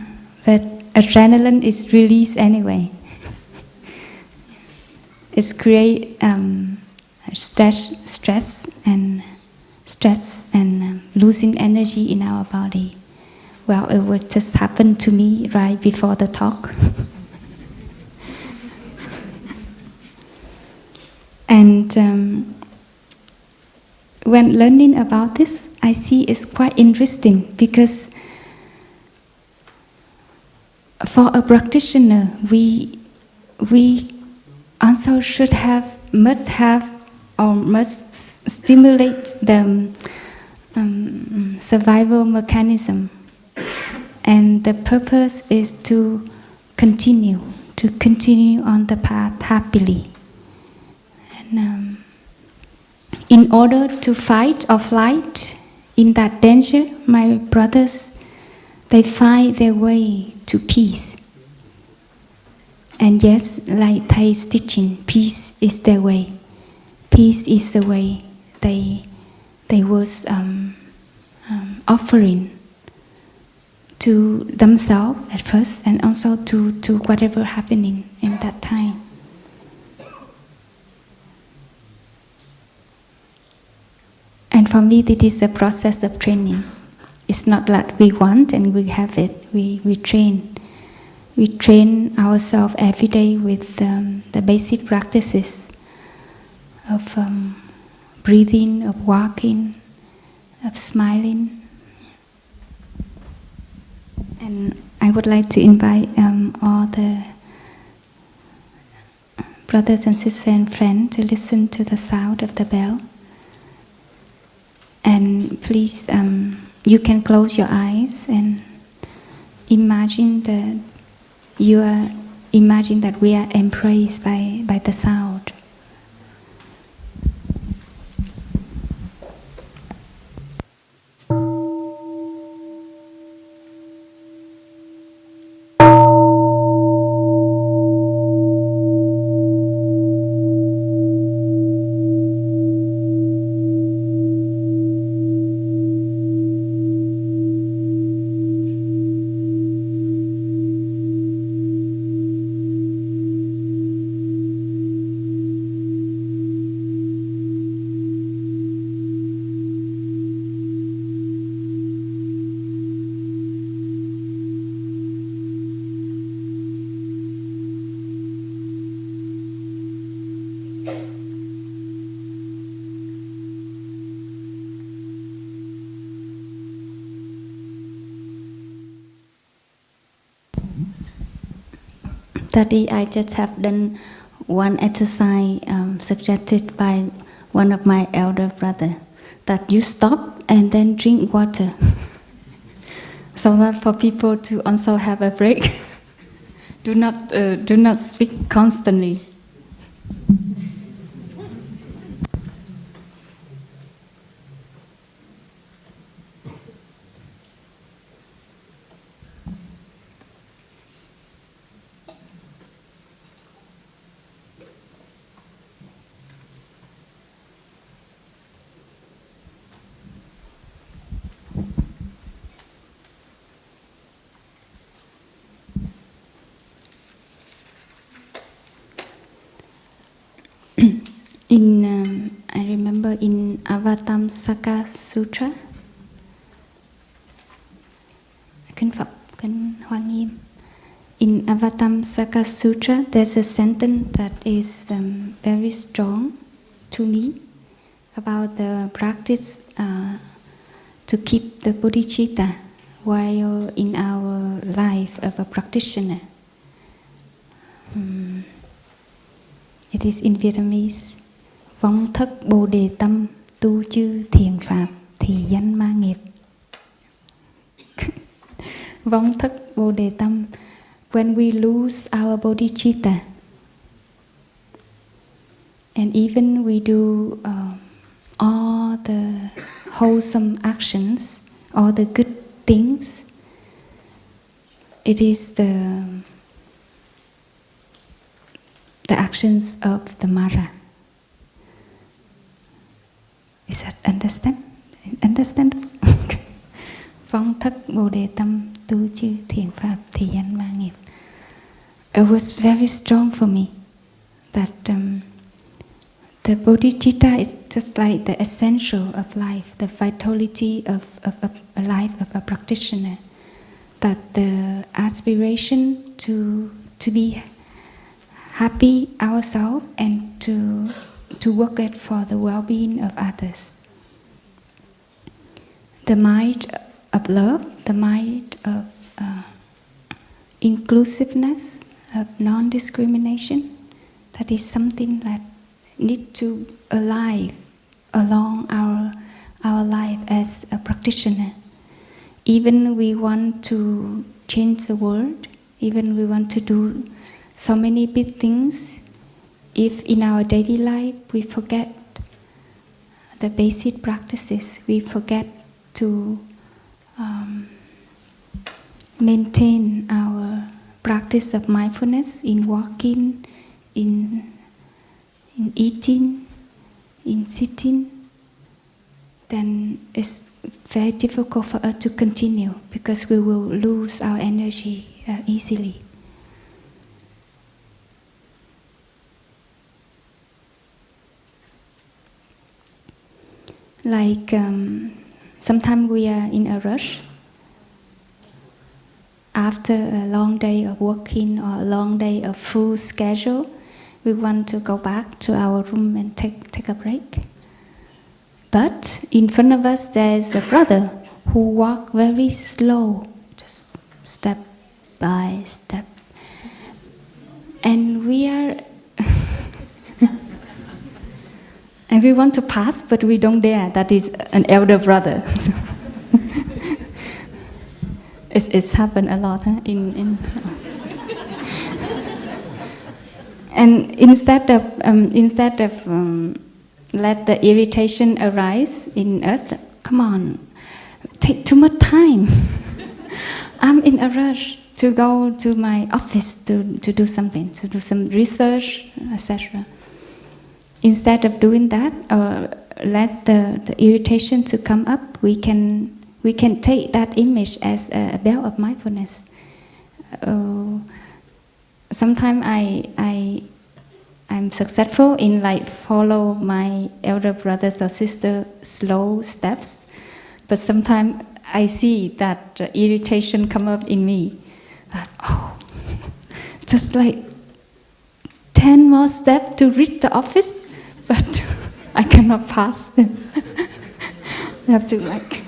But adrenaline is released anyway. It's create stress and losing energy in our body. Well, it would just happen to me right before the talk. And when learning about this, I see it's quite interesting, because for a practitioner, we also must stimulate the survival mechanism, and the purpose is to continue on the path happily. And in order to fight or flight in that danger, my brothers, they find their way to peace. And yes, like Thay's teaching, peace is their way. Peace is the way they was offering to themselves at first, and also to whatever happening in that time. And for me, it is a process of training. It's not like we want and we have it. We train. We train ourselves every day with the basic practices of breathing, of walking, of smiling. And I would like to invite all the brothers and sisters and friends to listen to the sound of the bell. And please, you can close your eyes and imagine that we are embraced by the sound. Study, I just have done one exercise suggested by one of my elder brother, that you stop and then drink water. So that for people to also have a break, do not speak constantly. I remember in Avatamsaka Sutra, in Avatamsaka Sutra, there's a sentence that is very strong to me about the practice to keep the bodhicitta while in our life of a practitioner. It is in Vietnamese. Phóng thất bồ đề tâm, tu chư thiền pháp, thì danh ma nghiệp. Phóng thất bồ đề tâm. When we lose our bodhicitta, and even we do all the wholesome actions, all the good things, it is the actions of the Mara. Is that understandable? Phóng thất bồ đề tâm, tu chư thiền pháp, thì danh ma nghiệp. It was very strong for me that the bodhicitta is just like the essential of life, the vitality of a life of a practitioner. That the aspiration to be happy ourselves and to work it for the well-being of others. The mind of love, the mind of inclusiveness, of non-discrimination, that is something that needs to alive along our life as a practitioner. Even we want to change the world, even we want to do so many big things, if in our daily life we forget the basic practices, we forget to maintain our practice of mindfulness in walking, in eating, in sitting, then it's very difficult for us to continue because we will lose our energy easily. Like sometimes we are in a rush. After a long day of working or a long day of full schedule, we want to go back to our room and take a break. But in front of us there's a brother who walks very slow, just step by step. And we are and we want to pass, but we don't dare. That is an elder brother. It's happened a lot, huh? And instead of let the irritation arise in us, come on, take too much time. I'm in a rush to go to my office to do something, to do some research, etc. Instead of doing that, or let the irritation to come up, we can take that image as a belt of mindfulness. Sometimes I'm successful in like follow my elder brothers or sister slow steps, but sometimes I see that irritation come up in me. That just like 10 more steps to reach the office, but I cannot pass them. I have to like.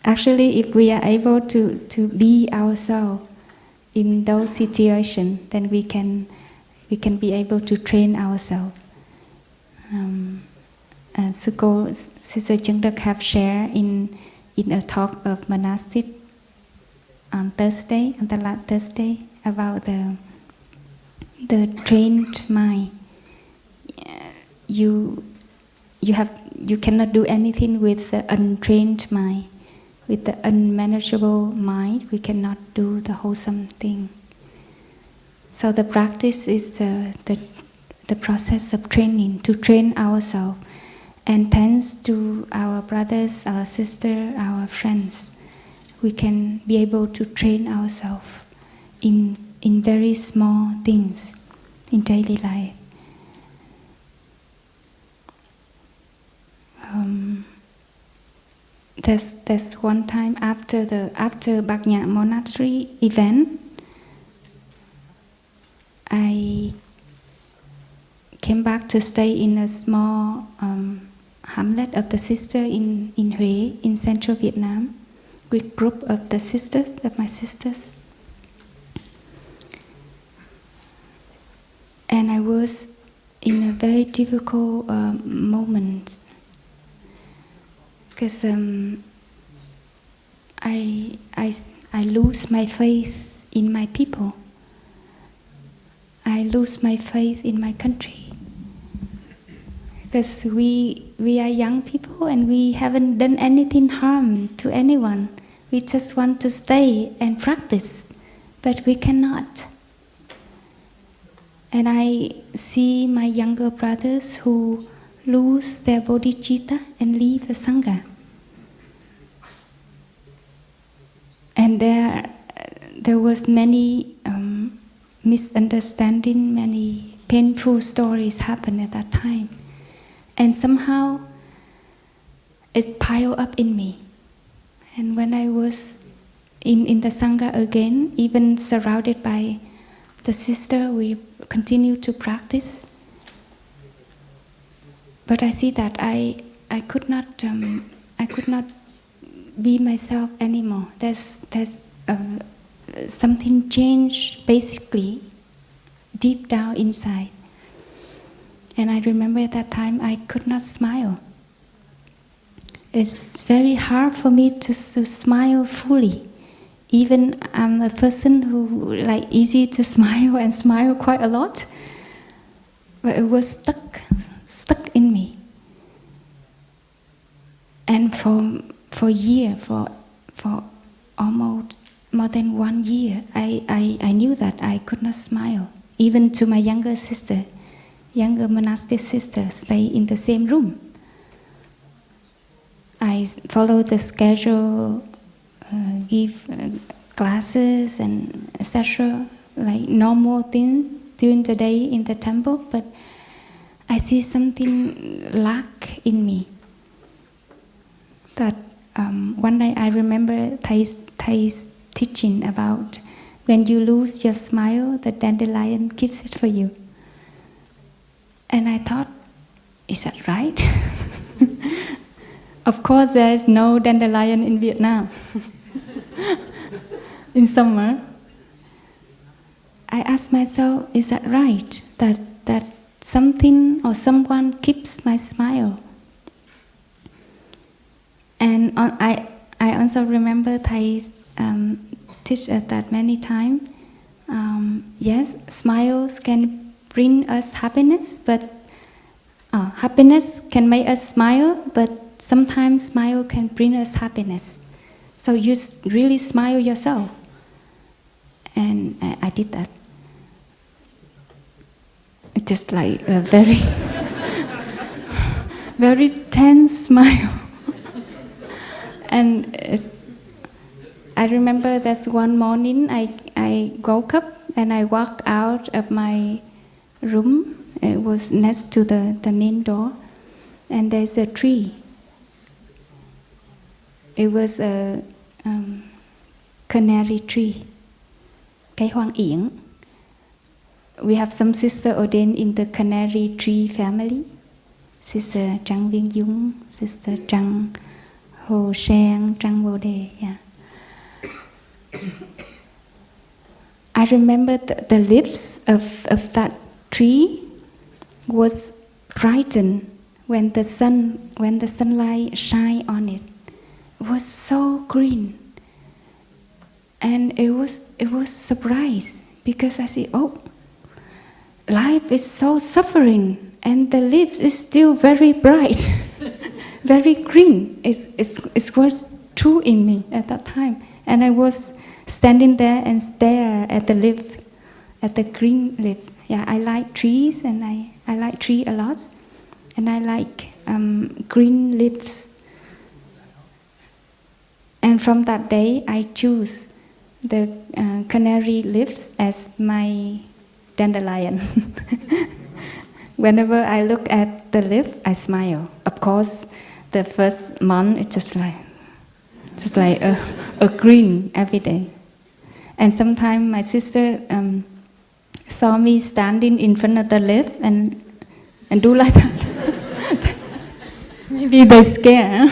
Actually, if we are able to be ourselves in those situations, then we can be able to train ourselves. Sister Jung have shared in a talk of monastic on the last Thursday, about the trained mind. You cannot do anything with the untrained mind. With the unmanageable mind, we cannot do the wholesome thing. So the practice is the process of training, to train ourselves. And thanks to our brothers, our sisters, our friends, we can be able to train ourselves in very small things in daily life. There's one time after Bạc Nhã monastery event, I came back to stay in a small hamlet of the sister in Huế, in central Vietnam, with group of my sisters. And I was in a very difficult moment, because I lose my faith in my people. I lose my faith in my country, because we are young people and we haven't done anything harm to anyone. We just want to stay and practice, but we cannot. And I see my younger brothers who lose their bodhicitta and leave the sangha. And there was many misunderstanding, many painful stories happened at that time. And somehow it piled up in me. And when I was in the sangha again, even surrounded by the sister, we continued to practice. But I see that I could not be myself anymore. There's something changed basically deep down inside. And I remember at that time I could not smile. It's very hard for me to smile fully. Even I'm a person who like easy to smile and smile quite a lot, but it was stuck in me. And for almost more than 1 year, I knew that I could not smile. Even to my younger monastic sister, stay in the same room. I follow the schedule, give classes and etc., like normal things during the day in the temple, but I see something lack in me. That one day I remember Thay's teaching about when you lose your smile, the dandelion keeps it for you. And I thought, is that right? Of course, there is no dandelion in Vietnam. In summer, I asked myself, is that right? That something or someone keeps my smile. And I also remember Thai teach us that many times. Yes, smiles can bring us happiness, but happiness can make us smile, but sometimes smile can bring us happiness. So you really smile yourself. And I did that. It's just like a very, very tense smile. And I remember there's one morning I woke up and I walked out of my room. It was next to the main door, and there's a tree. It was a canary tree, cây hoang yển. We have some sister ordained in the canary tree family. Sister Trăng Viên Dung, Sister Trăng Hồ Sang, Trăng Bồ Đề. Yeah. I remember the leaves of that tree was brightened when the sunlight shine on it. It was so green. And it was surprise, because I see, oh, life is so suffering, and the leaves is still very bright, very green. It was true in me at that time. And I was standing there and stare at the leaf, at the green leaf. Yeah, I like trees, and I like tree a lot, and I like green leaves. And from that day, I choose the canary leaves as my dandelion. Whenever I look at the leaf, I smile. Of course, the first month it's just like a green every day. And sometimes my sister saw me standing in front of the leaf and do like that. Maybe they scare.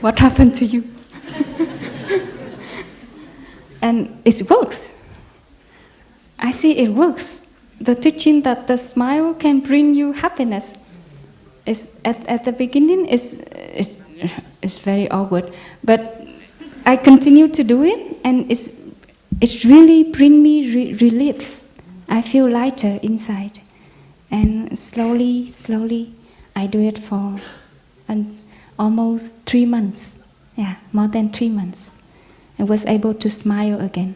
What happened to you? And it works. I see it works. The teaching that the smile can bring you happiness is at the beginning is very awkward, but I continue to do it, and it really bring me relief. I feel lighter inside, and slowly I do it for almost 3 months. Yeah, more than 3 months. I was able to smile again.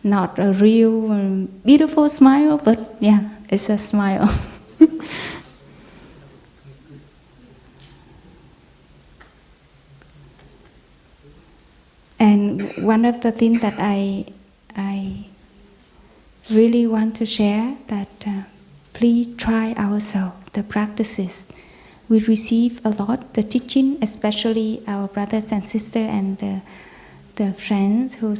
Not a real beautiful smile, but yeah, it's a smile. And one of the things that I really want to share, that please try ourselves, the practices. We receive a lot, the teaching, especially our brothers and sisters and the friends who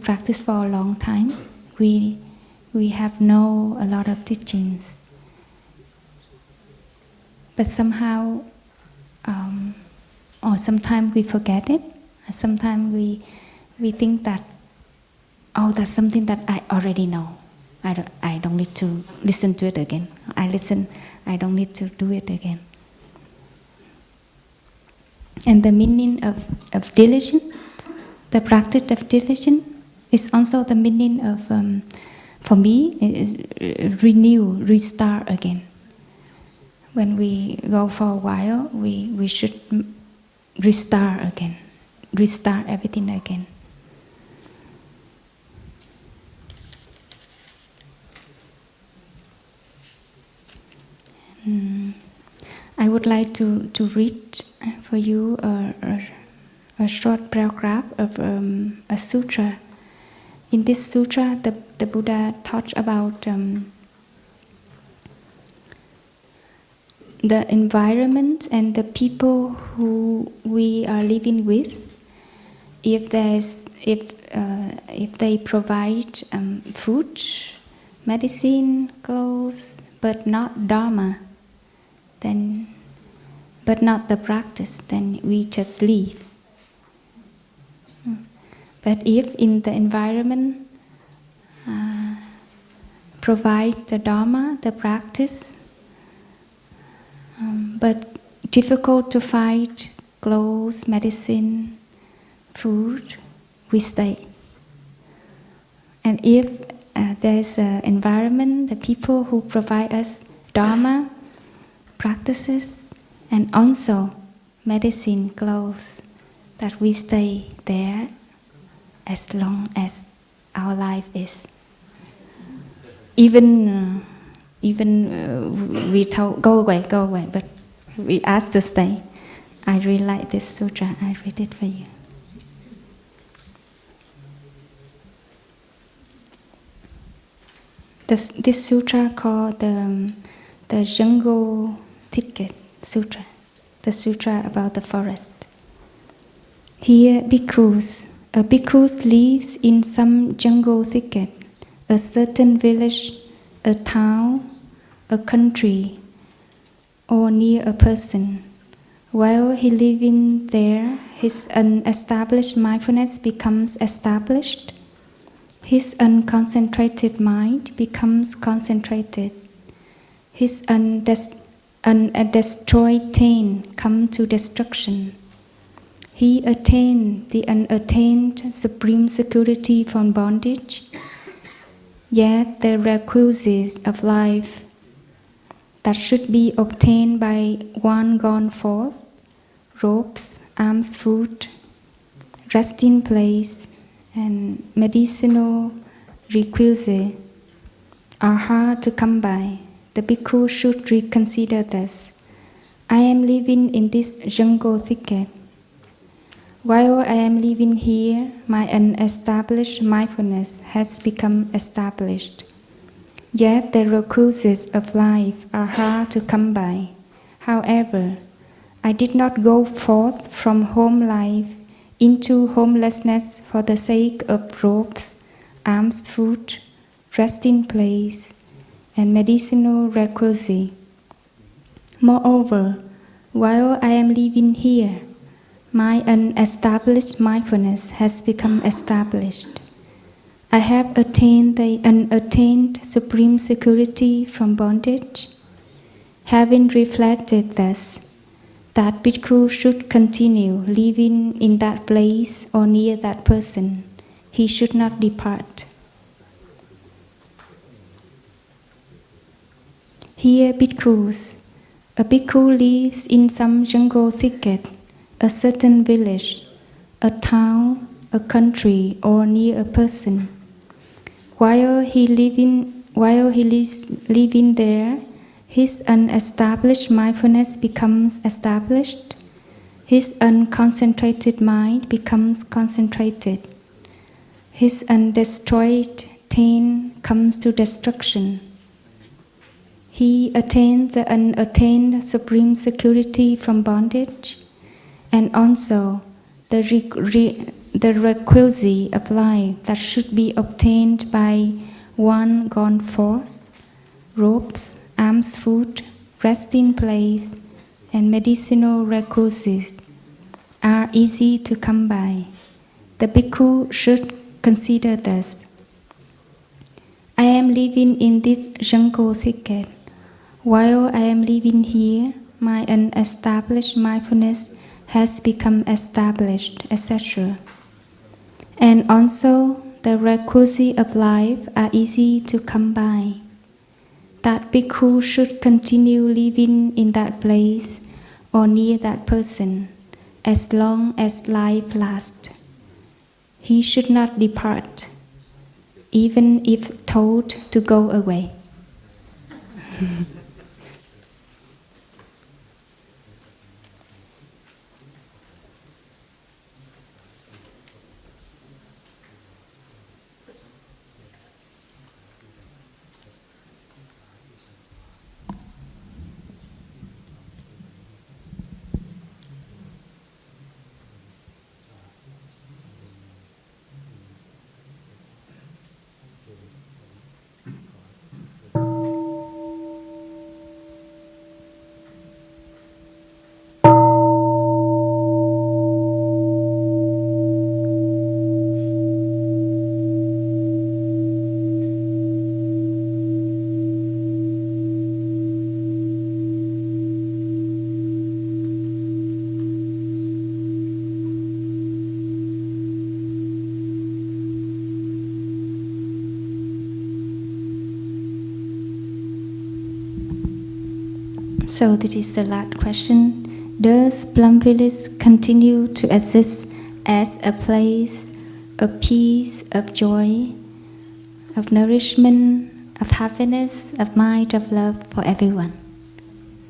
practice for a long time. We have know a lot of teachings, but somehow, or sometimes we forget it. Sometimes we think that, oh, that's something that I already know. I don't need to listen to it again. I don't need to do it again. And the meaning of diligence, the practice of diligence, is also the meaning of, for me, renew, restart again. When we go for a while, we should restart again, restart everything again. I would like to read for you a short paragraph of a sutra. In this sutra, the Buddha taught about the environment and the people who we are living with. If they provide food, medicine, clothes, but not Dharma, but not the practice, then we just leave. But if in the environment provide the Dharma, the practice, but difficult to find clothes, medicine, food, we stay. And if there's an environment, the people who provide us Dharma, practices, and also medicine, clothes, that we stay there as long as our life is. Even we told, go away, but we asked to stay. I really like this sutra. I read it for you. This sutra called the Jungle Thicket Sutra, the sutra about the forest. Here, a bhikkhu lives in some jungle thicket, a certain village, a town, a country, or near a person. While he living there, his unestablished mindfulness becomes established. His unconcentrated mind becomes concentrated. His undestroyed taint comes to destruction. He attained the unattained supreme security from bondage, yet the requisites of life that should be obtained by one gone forth, robes, alms, food, resting place, and medicinal requisites are hard to come by. The bhikkhu should reconsider this. I am living in this jungle thicket. While I am living here, my unestablished mindfulness has become established. Yet the requisites of life are hard to come by. However, I did not go forth from home life into homelessness for the sake of robes, alms, food, resting place, and medicinal requisite. Moreover, while I am living here, my unestablished mindfulness has become established. I have attained the unattained supreme security from bondage. Having reflected thus, that bhikkhu should continue living in that place or near that person. He should not depart. Here, bhikkhus, a bhikkhu lives in some jungle thicket, a certain village, a town, a country, or near a person. While he is living there, his unestablished mindfulness becomes established. His unconcentrated mind becomes concentrated. His undestroyed taint comes to destruction. He attains the unattained supreme security from bondage, and also the requisite of life that should be obtained by one gone forth, robes, alms, food, resting place, and medicinal requisites are easy to come by. The bhikkhu should consider this. I am living in this jungle thicket. While I am living here, my unestablished mindfulness has become established, etc. And also, the requisites of life are easy to come by. That bhikkhu should continue living in that place or near that person as long as life lasts. He should not depart, even if told to go away. So this is the last question. Does Plum Village continue to exist as a place of peace, of joy, of nourishment, of happiness, of mind, of love for everyone?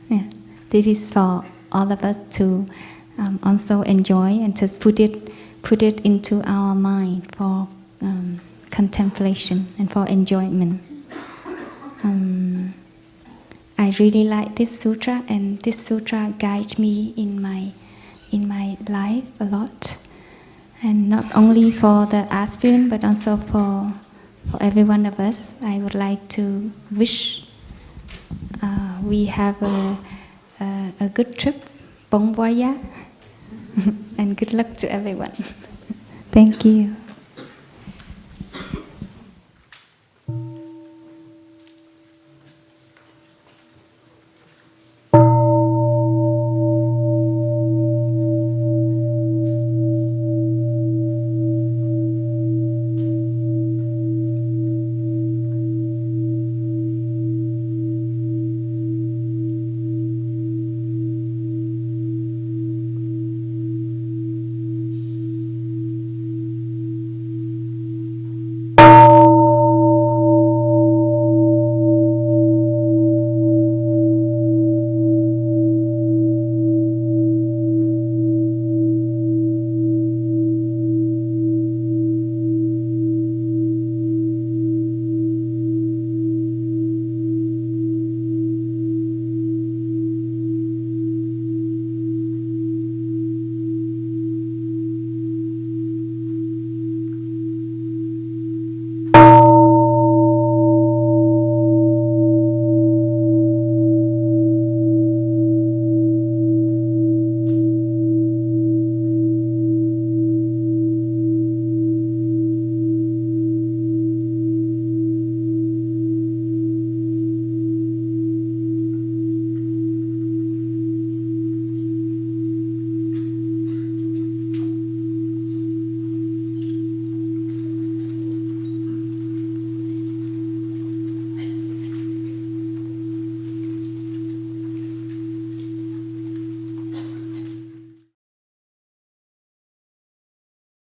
Yeah. This is for all of us to also enjoy and just put it into our mind for contemplation and for enjoyment. I really like this sutra, and this sutra guides me in my life a lot, and not only for the aspirant but also for every one of us. I would like to wish we have a good trip, bon voyage, and good luck to everyone. Thank you.